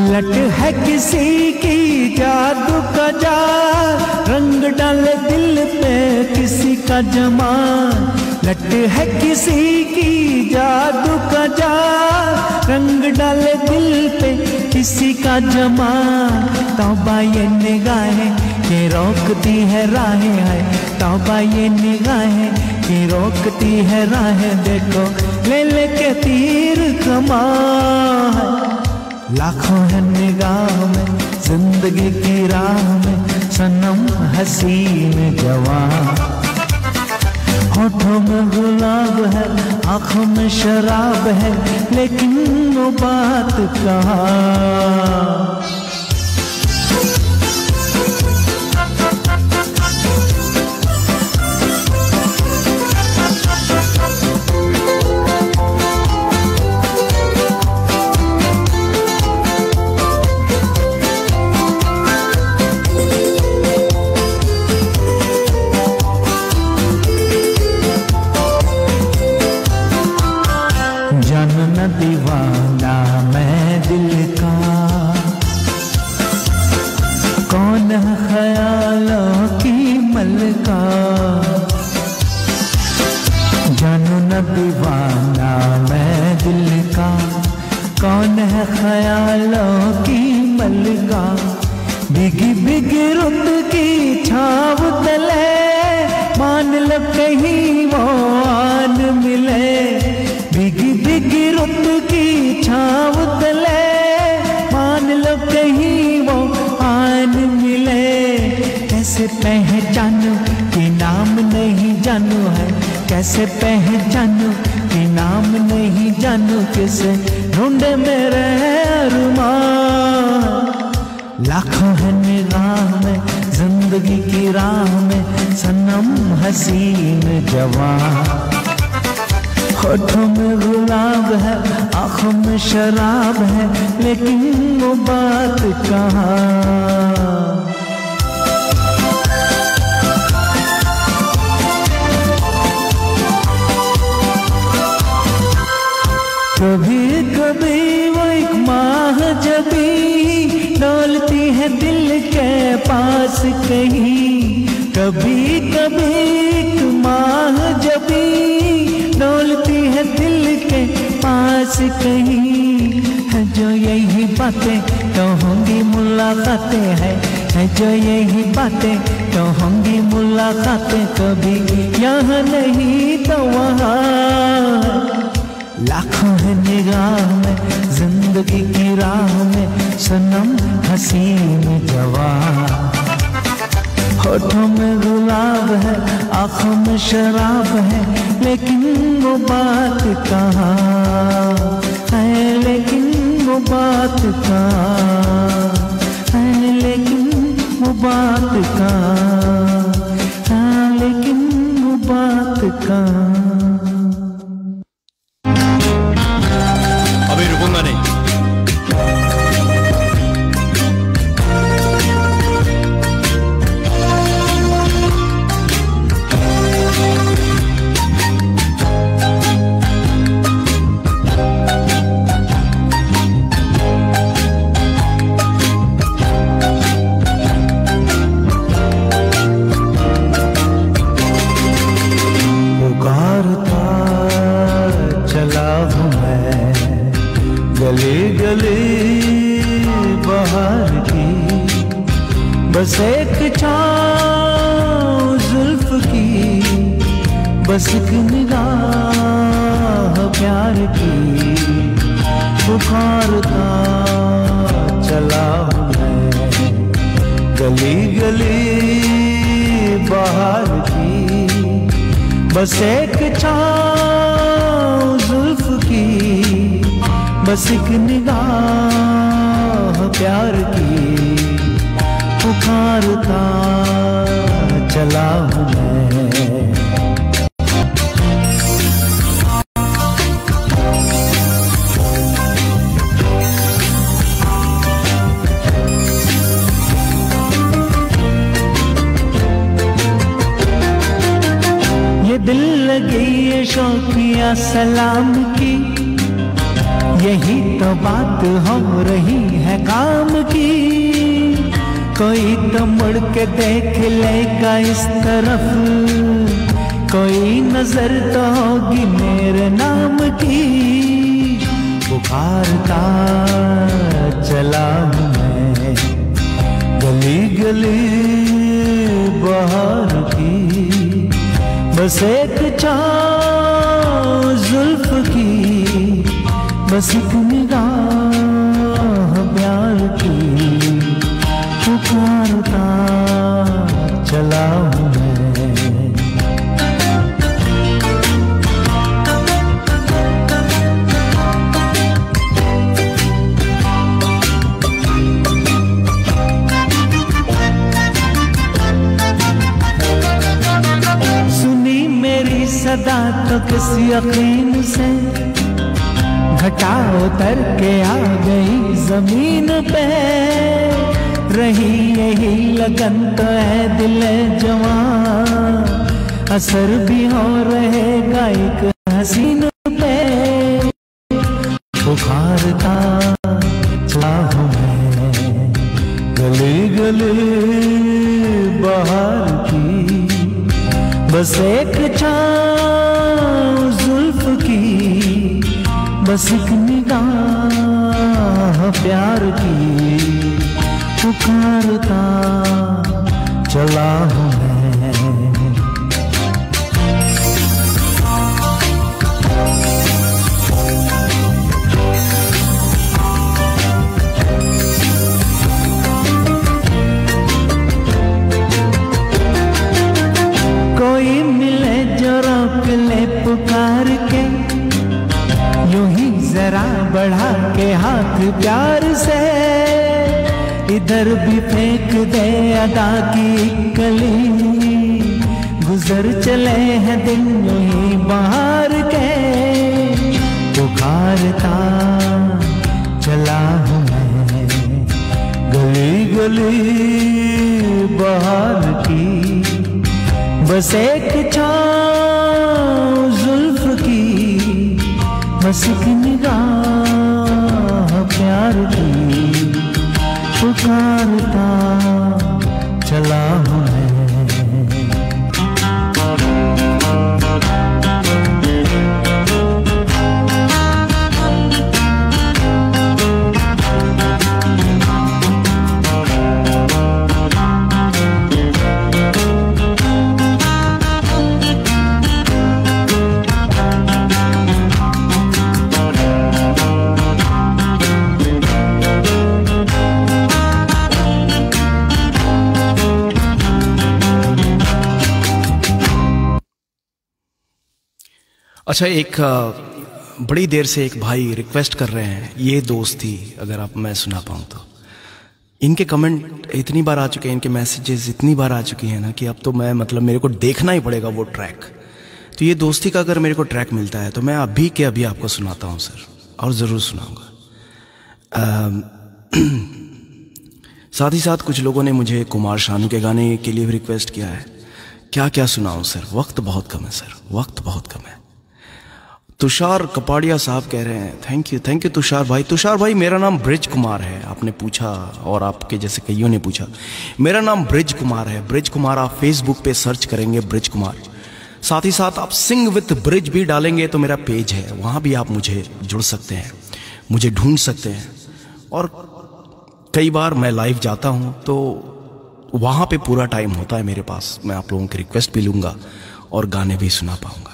लट है किसी की जादू का जाल, रंग डाले दिल पे किसी का जमाल। लट है किसी की जादू का जाल, रंग डाले दिल पे किसी का जमाल। तौबा ये निगाहें कि रोकती है राहें है, तौबा ये निगाहें कि रोकती है राहें, देखो ले लेके तीर कमान। लाखों है निगाह में जिंदगी की राह में सनम हसीन जवान, होठों में गुलाब है आंखों में शराब है, लेकिन वो बात कहाँ। दीवाना मैं दिल का, कौन है ख्यालों की मलका। जानू न दीवाना मैं दिल का, कौन है ख्यालों की मलका। भीगी भीगी रुत की छाव तले, मान लो कहीं वो आन मिले। भीगी भीगी रुत की छाव तले, मान लो कहीं वो आन मिले। कैसे पहचानू कि नाम नहीं जानू है, कैसे पहचानू कि नाम नहीं जानू, किसे ढूंढे मेरे अरमान। लाखों है निगाह में जिंदगी की राह में सनम हसीन जवान, होठों में गुलाब है आंखों में शराब है, लेकिन वो बात कहाँ। कभी कभी वो एक माह जबी डोलती है दिल के पास कहीं। कभी कभी एक माह जबी डोलती है दिल के पास कहीं। है जो यही बातें तो होंगी मुलाकातें, है जो यही बातें तो होंगी मुलाकातें कभी यहाँ नहीं तो वहाँ, लाखों है निगाह में जिंदगी की राह में सनम हसीन जवां। होठों में गुलाब है, आंखों में शराब है, लेकिन वो बात कहाँ है, लेकिन वो बात कहाँ है, लेकिन वो बात कहाँ, हाँ लेकिन वो बात कहाँ। अभी रुकूंगा नहीं। बस एक छाँव जुल्फ की, बस एक निगाह प्यार की, पुकारता चला हूँ मैं गली गली बाहर की। बस एक छाँव जुल्फ की, बस एक निगाह प्यार की, पुकारता चला हूँ मैं। ये दिल लगी ये शौकिया सलाम की, यही तो बात हो रही है काम की। कोई तो मुड़ के देख लेगा इस तरफ, कोई नजर तो होगी मेरे नाम की। पुकारता चला हूँ मैं गली गली बाहर की, बस एक छाँव जुल्फ की, बस एक निगाह प्यार की, पुकारता चला हूँ मैं। सुनी मेरी सदा तो किस यकीन से, घटा उतर के आ गई जमीन पे। रही यही लगन तो है दिल जवां, असर भी हो रहेगा एक हसीन पे। पुकारता चला हूँ मैं गली गली बाहर की, बस एक छाँव जुल्फ की, बस एक निगाह प्यार की, पुकारता चला हूँ मैं। कोई मिले जो रोक ले पुकार के, यूं ही जरा बढ़ा के हाथ प्यार से। इधर भी फेंक दे अदा की कली, गुजर चले हैं दिन यूं ही बाहर के। पुकारता चला हूँ मैं गली गली बाहर की, बस एक छाँव जुल्फ की, बस एक निगाह प्यार की, पुकारता चला हूँ मैं। अच्छा, एक बड़ी देर से एक भाई रिक्वेस्ट कर रहे हैं, ये दोस्ती अगर आप मैं सुना पाऊँ तो। इनके कमेंट इतनी बार आ चुके हैं, इनके मैसेजेस इतनी बार आ चुकी हैं ना कि अब तो मैं मतलब मेरे को देखना ही पड़ेगा वो ट्रैक। तो ये दोस्ती का अगर मेरे को ट्रैक मिलता है तो मैं अभी के अभी आपको सुनाता हूँ सर, और ज़रूर सुनाऊँगा। साथ ही साथ कुछ लोगों ने मुझे कुमार शानू के गाने के लिए भी रिक्वेस्ट किया है। क्या क्या सुनाऊँ सर, वक्त बहुत कम है सर, वक्त बहुत कम है। तुषार कपाड़िया साहब कह रहे हैं, थैंक यू तुषार भाई। तुषार भाई, मेरा नाम ब्रिज कुमार है, आपने पूछा और आपके जैसे कईयों ने पूछा। मेरा नाम ब्रिज कुमार है, ब्रिज कुमार। आप फेसबुक पे सर्च करेंगे ब्रिज कुमार, साथ ही साथ आप सिंग विथ ब्रिज भी डालेंगे तो मेरा पेज है, वहाँ भी आप मुझे जुड़ सकते हैं, मुझे ढूंढ सकते हैं। और कई बार मैं लाइव जाता हूँ तो वहाँ पे पूरा टाइम होता है मेरे पास, मैं आप लोगों की रिक्वेस्ट भी लूँगा और गाने भी सुना पाऊँगा।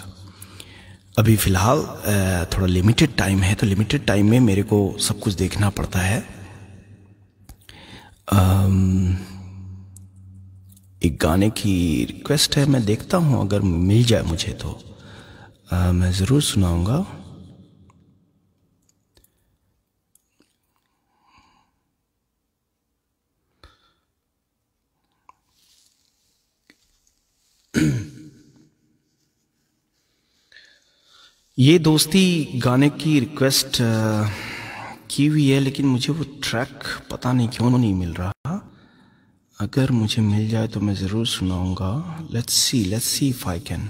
अभी फ़िलहाल थोड़ा लिमिटेड टाइम है, तो लिमिटेड टाइम में मेरे को सब कुछ देखना पड़ता है। एक गाने की रिक्वेस्ट है, मैं देखता हूँ अगर मिल जाए मुझे तो मैं ज़रूर सुनाऊँगा। ये दोस्ती गाने की रिक्वेस्ट की हुई है, लेकिन मुझे वो ट्रैक पता नहीं क्यों नहीं मिल रहा। अगर मुझे मिल जाए तो मैं ज़रूर सुनाऊंगा। Let's see if I can.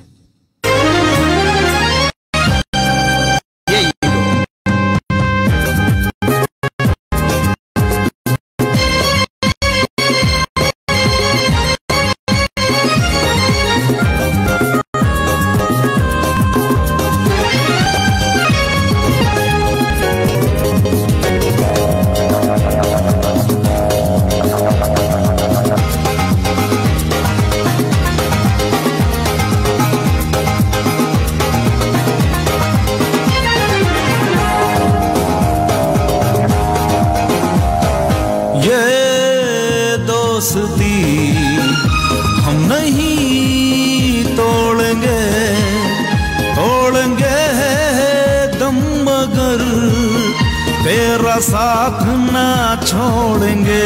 साथ ना छोड़ेंगे,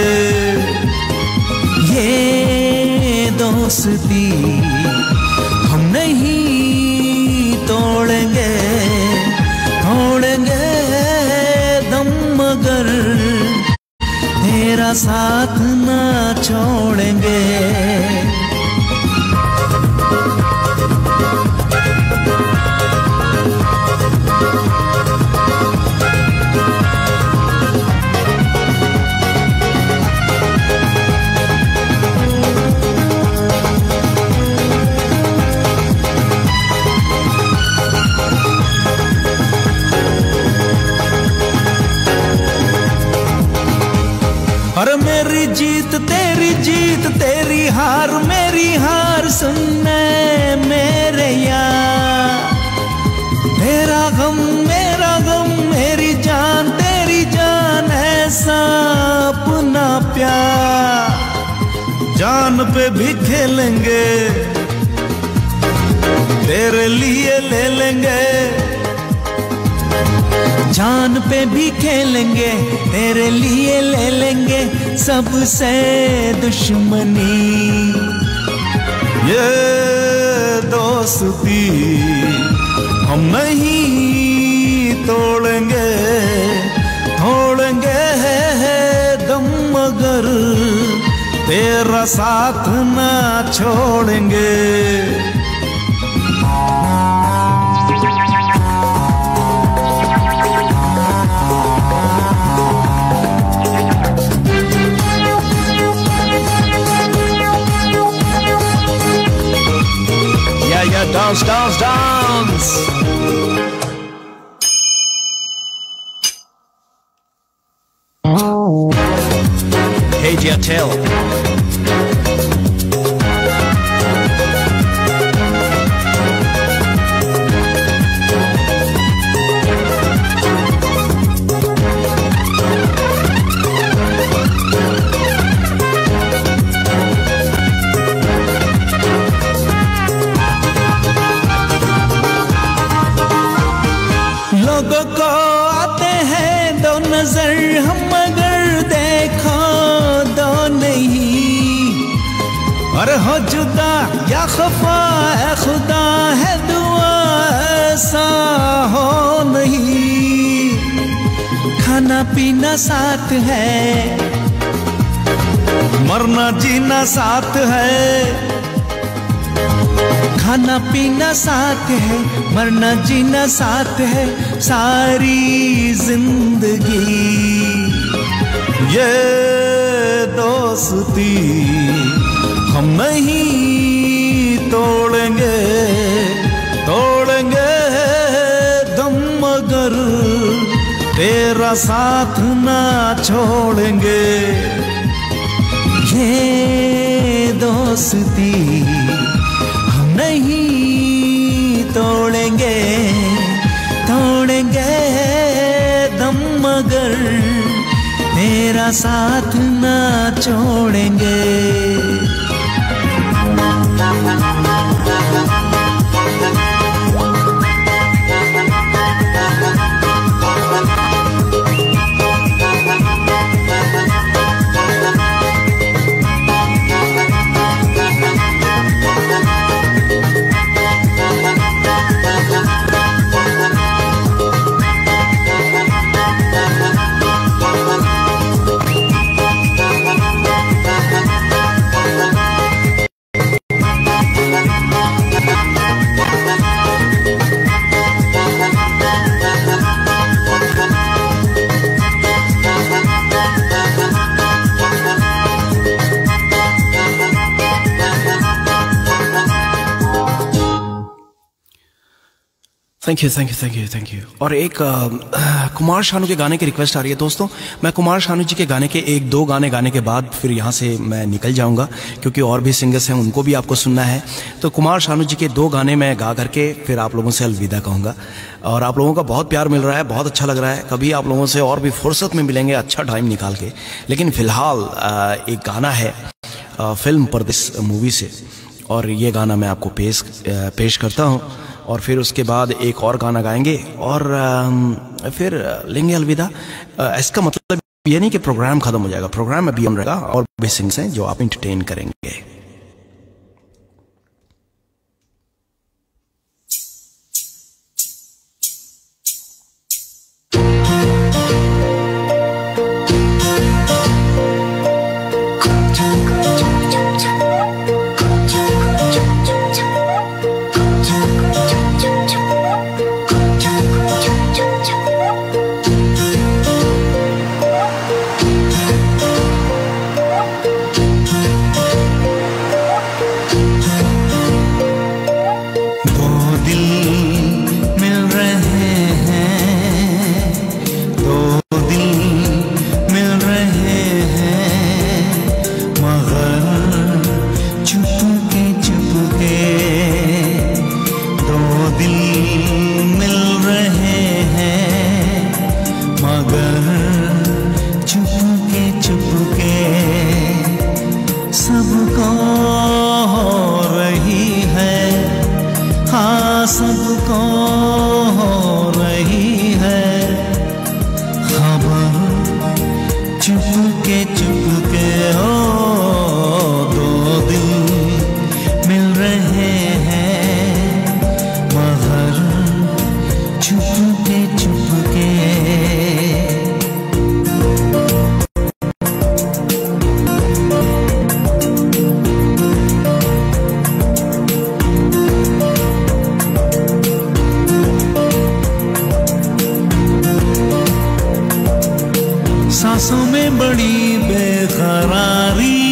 ये दोस्ती हम नहीं तोड़ेंगे, तोड़ेंगे दम मगर तेरा साथ ना छोड़ेंगे। अरे मेरी जीत तेरी हार मेरी हार, सुनने मेरे यार। तेरा गम मेरी जान तेरी जान, ऐसा अपना प्यार। जान पे भी खेलेंगे, तेरे लिए ले लेंगे। जान पे भी खेलेंगे, तेरे लिए ले लेंगे सबसे दुश्मनी। ये दोस्ती हम नहीं तोड़ेंगे, तोड़ेंगे दम मगर तेरा साथ ना छोड़ेंगे। Yeah, dance, dance, dance. Hey, Jatel. मगर देखो दो नहीं, और हो जुदा या खफा है खुदा है दुआ ऐसा हो नहीं। खाना पीना साथ है, मरना जीना साथ है। खाना पीना साथ है, मरना जीना साथ है, सारी जिंदगी ये दोस्ती हम नहीं तोड़ेंगे, तोड़ेंगे दम मगर तेरा साथ ना छोड़ेंगे। ये दोस्ती हम नहीं तोड़ेंगे, तोड़ेंगे दम मगर तेरा साथ ना छोड़ेंगे। Thank you thank you thank you thank you. और एक कुमार शानू के गाने की रिक्वेस्ट आ रही है दोस्तों। मैं कुमार शानू जी के गाने के एक दो गाने गाने के बाद फिर यहाँ से मैं निकल जाऊँगा, क्योंकि और भी सिंगर्स हैं, उनको भी आपको सुनना है। तो कुमार शानू जी के दो गाने मैं गा करके फिर आप लोगों से अलविदा कहूँगा। और आप लोगों का बहुत प्यार मिल रहा है, बहुत अच्छा लग रहा है। कभी आप लोगों से और भी फुर्सत में मिलेंगे अच्छा टाइम निकाल के। लेकिन फ़िलहाल एक गाना है फिल्म परदेस मूवी से, और ये गाना मैं आपको पेश करता हूँ। और फिर उसके बाद एक और गाना गाएंगे और फिर लेंगे अलविदा। इसका मतलब ये नहीं कि प्रोग्राम खत्म हो जाएगा, प्रोग्राम अभी ऑन रहेगा और भी सिंग्स हैं जो आप इंटरटेन करेंगे। सबको हो रही है खबर, चुपके चुपके हो दो दिल मिल रहे हैं मगर चुपके चुपके। सांसों में बड़ी बेकरारी,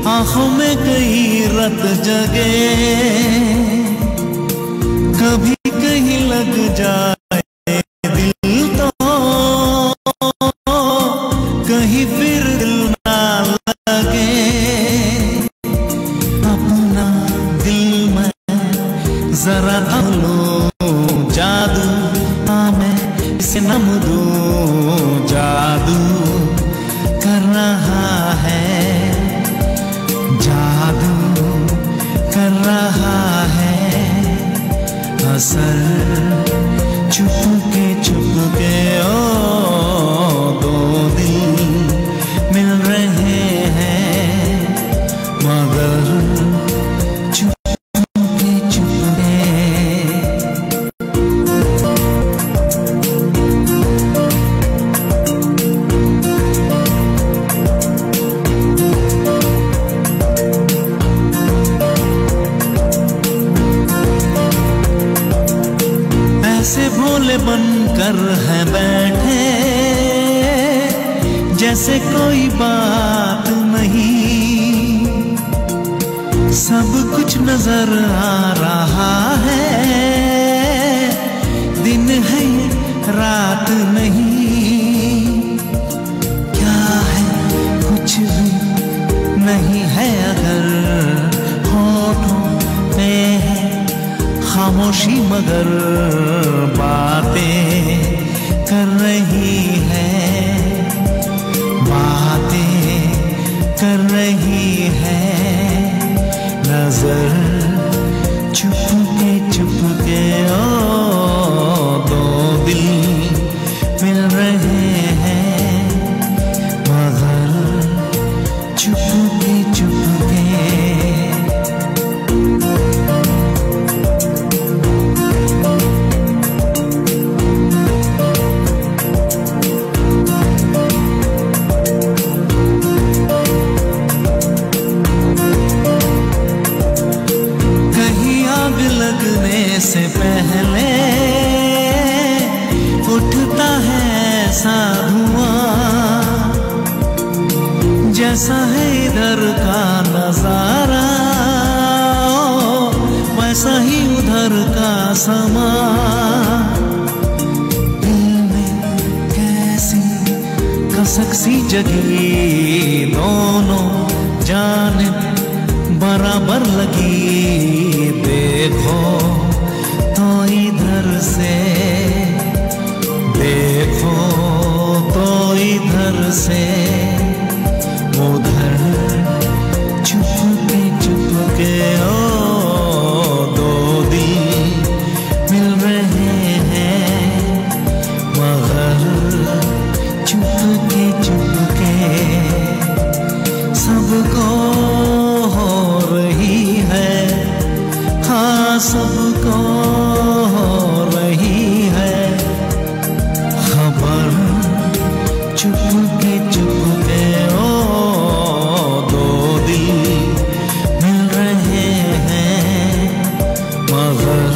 आंखों में कई रत जगे, कभी कहीं लग जाए दिल तो कहीं फिर दिल ना लगे। अपना दिल में जरा लो जादू, मैं इसे नम दूं, जादू कर रहा है, जादू कर रहा है असर, चुपके चुपके ओ जैसे कोई बात नहीं, सब कुछ नजर आ रहा है, दिन है रात नहीं, क्या है कुछ भी नहीं है अगर होठों पे है खामोशी मगर बातें कर रही है, बातें कर रही है, नजर चुपके चुपके ओ दो दिल मिल रहे हैं मगर चुपके चुपके। से पहले उठता है ऐसा धुआं, जैसा है इधर का नजारा वैसा ही उधर का समा, दिल में कैसी कसक सी जगी, दोनों जानिब बराबर लगी, देखो तो इधर से, देखो तो इधर से, उधर चुपके चुपके ओ दो दिल मिल रहे हैं मगर चुपके चुपके। सबको हो रही है, हाँ सबको हो रही है खबर, चुपके चुपके ओ दो दिल मिल रहे हैं मगर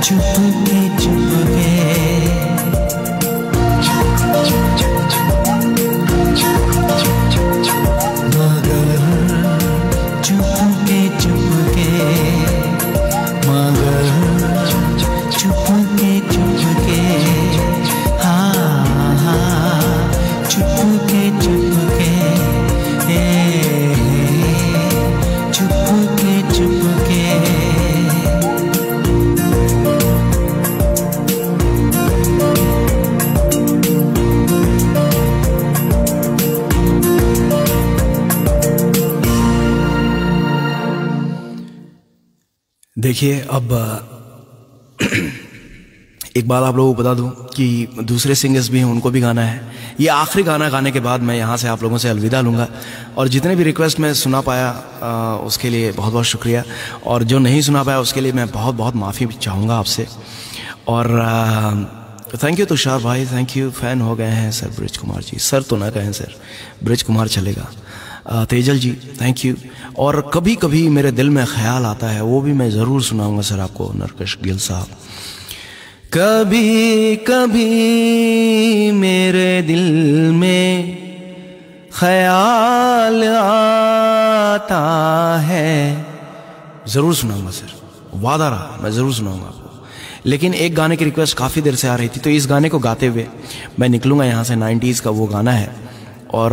चुपके चुपके। देखिए, अब एक बात आप लोगों को बता दूं कि दूसरे सिंगर्स भी हैं, उनको भी गाना है। ये आखिरी गाना गाने के बाद मैं यहाँ से आप लोगों से अलविदा लूँगा, और जितने भी रिक्वेस्ट मैं सुना पाया उसके लिए बहुत बहुत शुक्रिया, और जो नहीं सुना पाया उसके लिए मैं बहुत बहुत माफ़ी चाहूँगा आपसे। और थैंक यू तुषार भाई, थैंक यू। फ़ैन हो गए हैं sir bridge Kumar ji, sir तो ना कहें सर, ब्रिज कुमार चलेगा। तेजल जी थैंक यू। और कभी कभी मेरे दिल में ख्याल आता है, वो भी मैं ज़रूर सुनाऊंगा सर आपको, नरकश गिल साहब। कभी कभी मेरे दिल में ख्याल आता है, ज़रूर सुनाऊंगा सर, वादा रहा, मैं ज़रूर सुनाऊंगा आपको। लेकिन एक गाने की रिक्वेस्ट काफ़ी देर से आ रही थी, तो इस गाने को गाते हुए मैं निकलूँगा यहाँ से। 90s का वो गाना है, और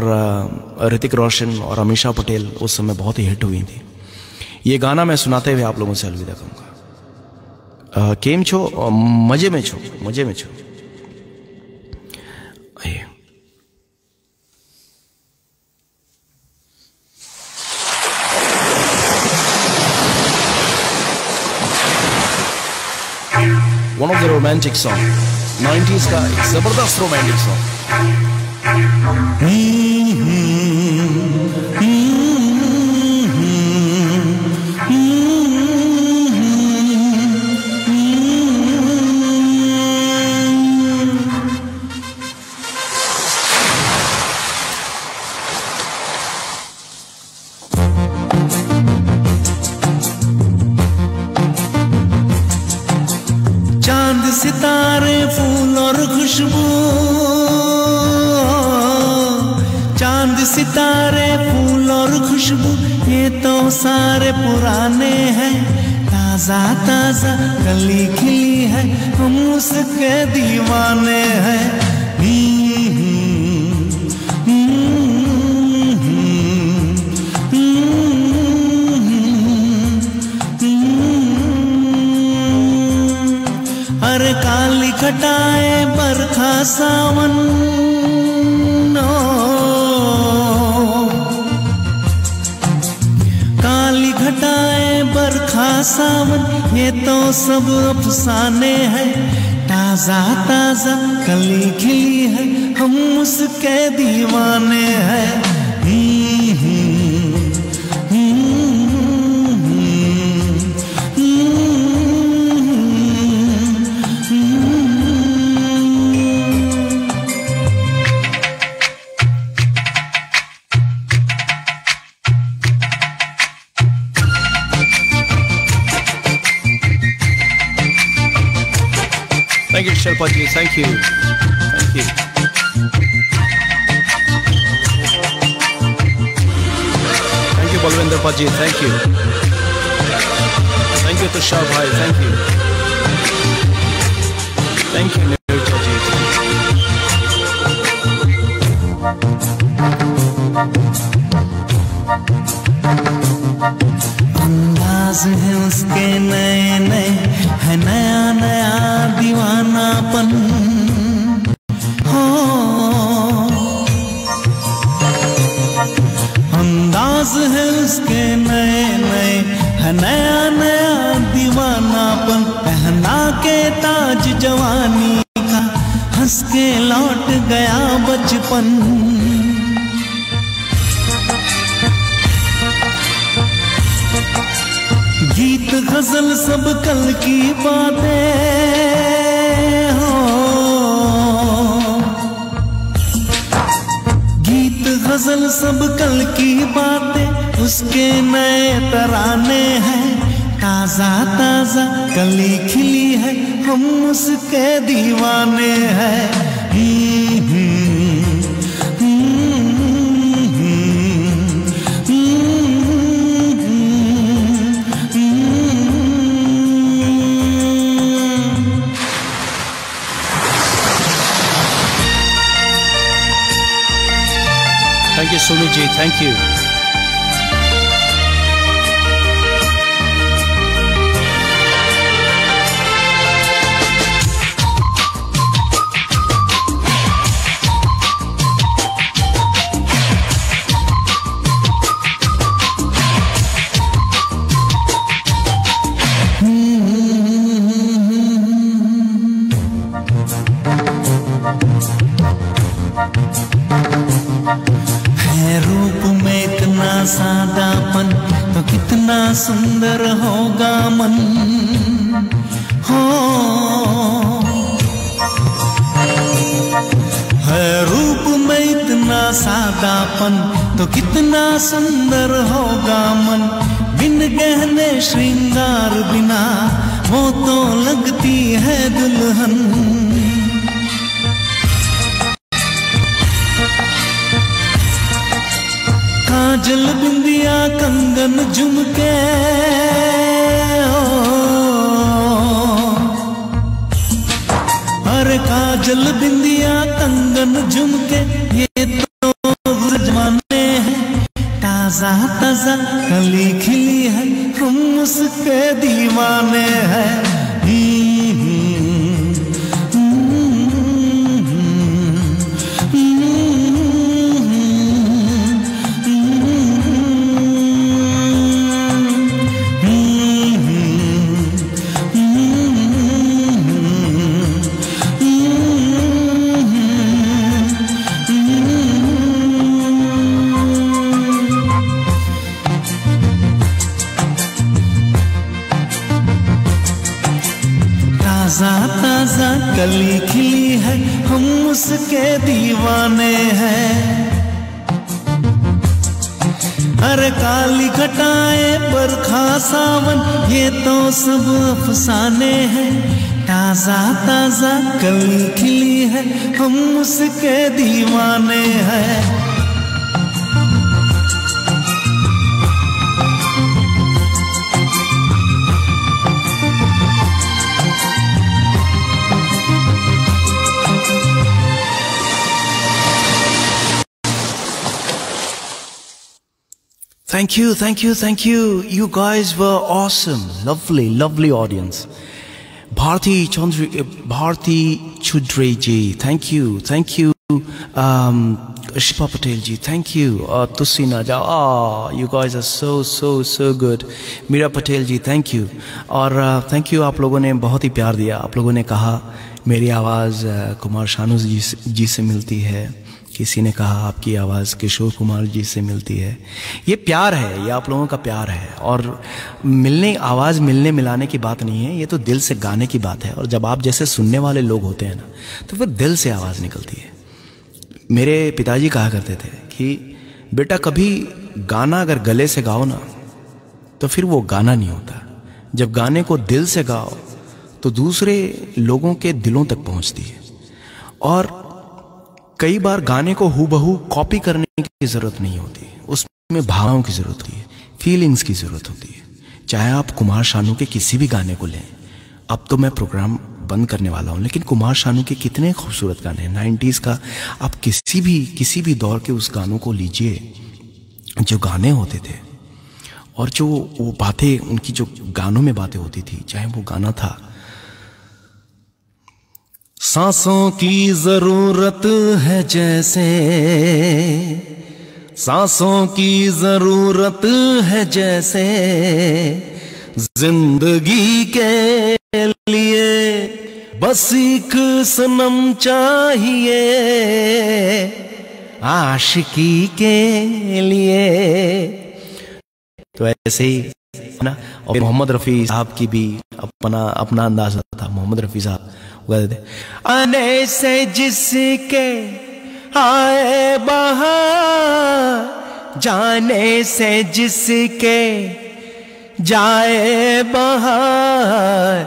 ऋतिक रोशन और अमीषा पटेल उस समय बहुत ही हिट हुई थी। ये गाना मैं सुनाते हुए आप लोगों से अलविदा करूँगा। केम छो, मजे में छो, मजे में छो। आइए। One of the romantic song, 90s का एक जबरदस्त रोमांटिक सॉन्ग। चांद सितारे फूल और खुशबू सितारे फूल और खुशबू ये तो सारे पुराने हैं। ताजा ताजा कली खिली है हम उसके दीवाने हैं। अरे काली घटाए बरखा सावन काली घटाए बरखा सावन ये तो सब अफसाने हैं। ताजा ताजा कली खिली है हम उसके दीवाने हैं। Thank you, Shilpa ji. Thank you. Thank you. Thank you, Balwinder Paji. Thank you. Thank you, Tushar Bhai. Thank you. Thank you, Nirja ji. अंदाज है उसके नए नए है नया नया दीवानापन हो। अंदाज है उसके नए नए है नया नया दीवानापन। पहना के ताज जवानी का हंस के लौट गया बचपन। गीत गजल सब कल की बातें हो। गीत गजल सब कल की बातें उसके नए तराने हैं। ताजा ताजा कली खिली है हम उसके दीवाने हैं। Thank you, Sumi ji. Thank you. सादापन तो कितना सुंदर होगा मन हो। है रूप में इतना सादापन तो कितना सुंदर होगा मन। बिन गहने श्रृंगार बिना वो तो लगती है दुल्हन। काजल बिंदिया कंगन झुमके अरे काजल बिंदिया कंगन झुमके ये तो जमाने हैं। ताजा ताजा कली खिली है हम उसके दीवाने हैं। ताजा ताजा कली खिली है हम उसके दीवाने हैं। अरे काली घटाए बरखा सावन ये तो सब अफसाने हैं। ताजा ताजा कली खिली है हम उसके दीवाने हैं। Thank you, thank you, thank you. You guys were awesome. Lovely, lovely audience. Bharti Chudre ji, thank you, thank you. Shipa Patel ji, thank you. Tusina ja, you guys are so good. Meera Patel ji, thank you. और thank you, आप लोगों ने बहुत ही प्यार दिया. आप लोगों ने कहा मेरी आवाज़ कुमार शानू जी से मिलती है. किसी ने कहा आपकी आवाज़ किशोर कुमार जी से मिलती है. ये प्यार है, ये आप लोगों का प्यार है. और आवाज़ मिलने मिलाने की बात नहीं है, ये तो दिल से गाने की बात है. और जब आप जैसे सुनने वाले लोग होते हैं ना, तो फिर दिल से आवाज़ निकलती है. मेरे पिताजी कहा करते थे कि बेटा कभी गाना अगर गले से गाओ ना, तो फिर वो गाना नहीं होता. जब गाने को दिल से गाओ तो दूसरे लोगों के दिलों तक पहुंचती है. और कई बार गाने को हूबहू कॉपी करने की ज़रूरत नहीं होती, उसमें भावनाओं की ज़रूरत होती है, फीलिंग्स की ज़रूरत होती है. चाहे आप कुमार शानू के किसी भी गाने को लें. अब तो मैं प्रोग्राम बंद करने वाला हूँ, लेकिन कुमार शानू के कितने खूबसूरत गाने हैं 90s का. आप किसी भी दौर के उस गानों को लीजिए, जो गाने होते थे और जो वो बातें, उनकी जो गानों में बातें होती थी. चाहे वो गाना था सांसों की जरूरत है जैसे, सांसों की जरूरत है जैसे, जिंदगी के लिए बस एक सनम चाहिए, आशिकी के लिए. तो ऐसे ही ना. और मोहम्मद रफ़ी साहब की भी अपना अंदाज़ था. मोहम्मद रफ़ी साहब आने से जिसके आए बहार, जाने से जिसके जाए बहार,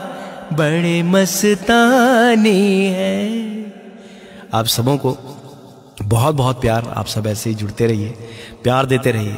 बड़े मस्तानी है. आप सबों को बहुत बहुत प्यार. आप सब ऐसे ही जुड़ते रहिए, प्यार देते रहिए.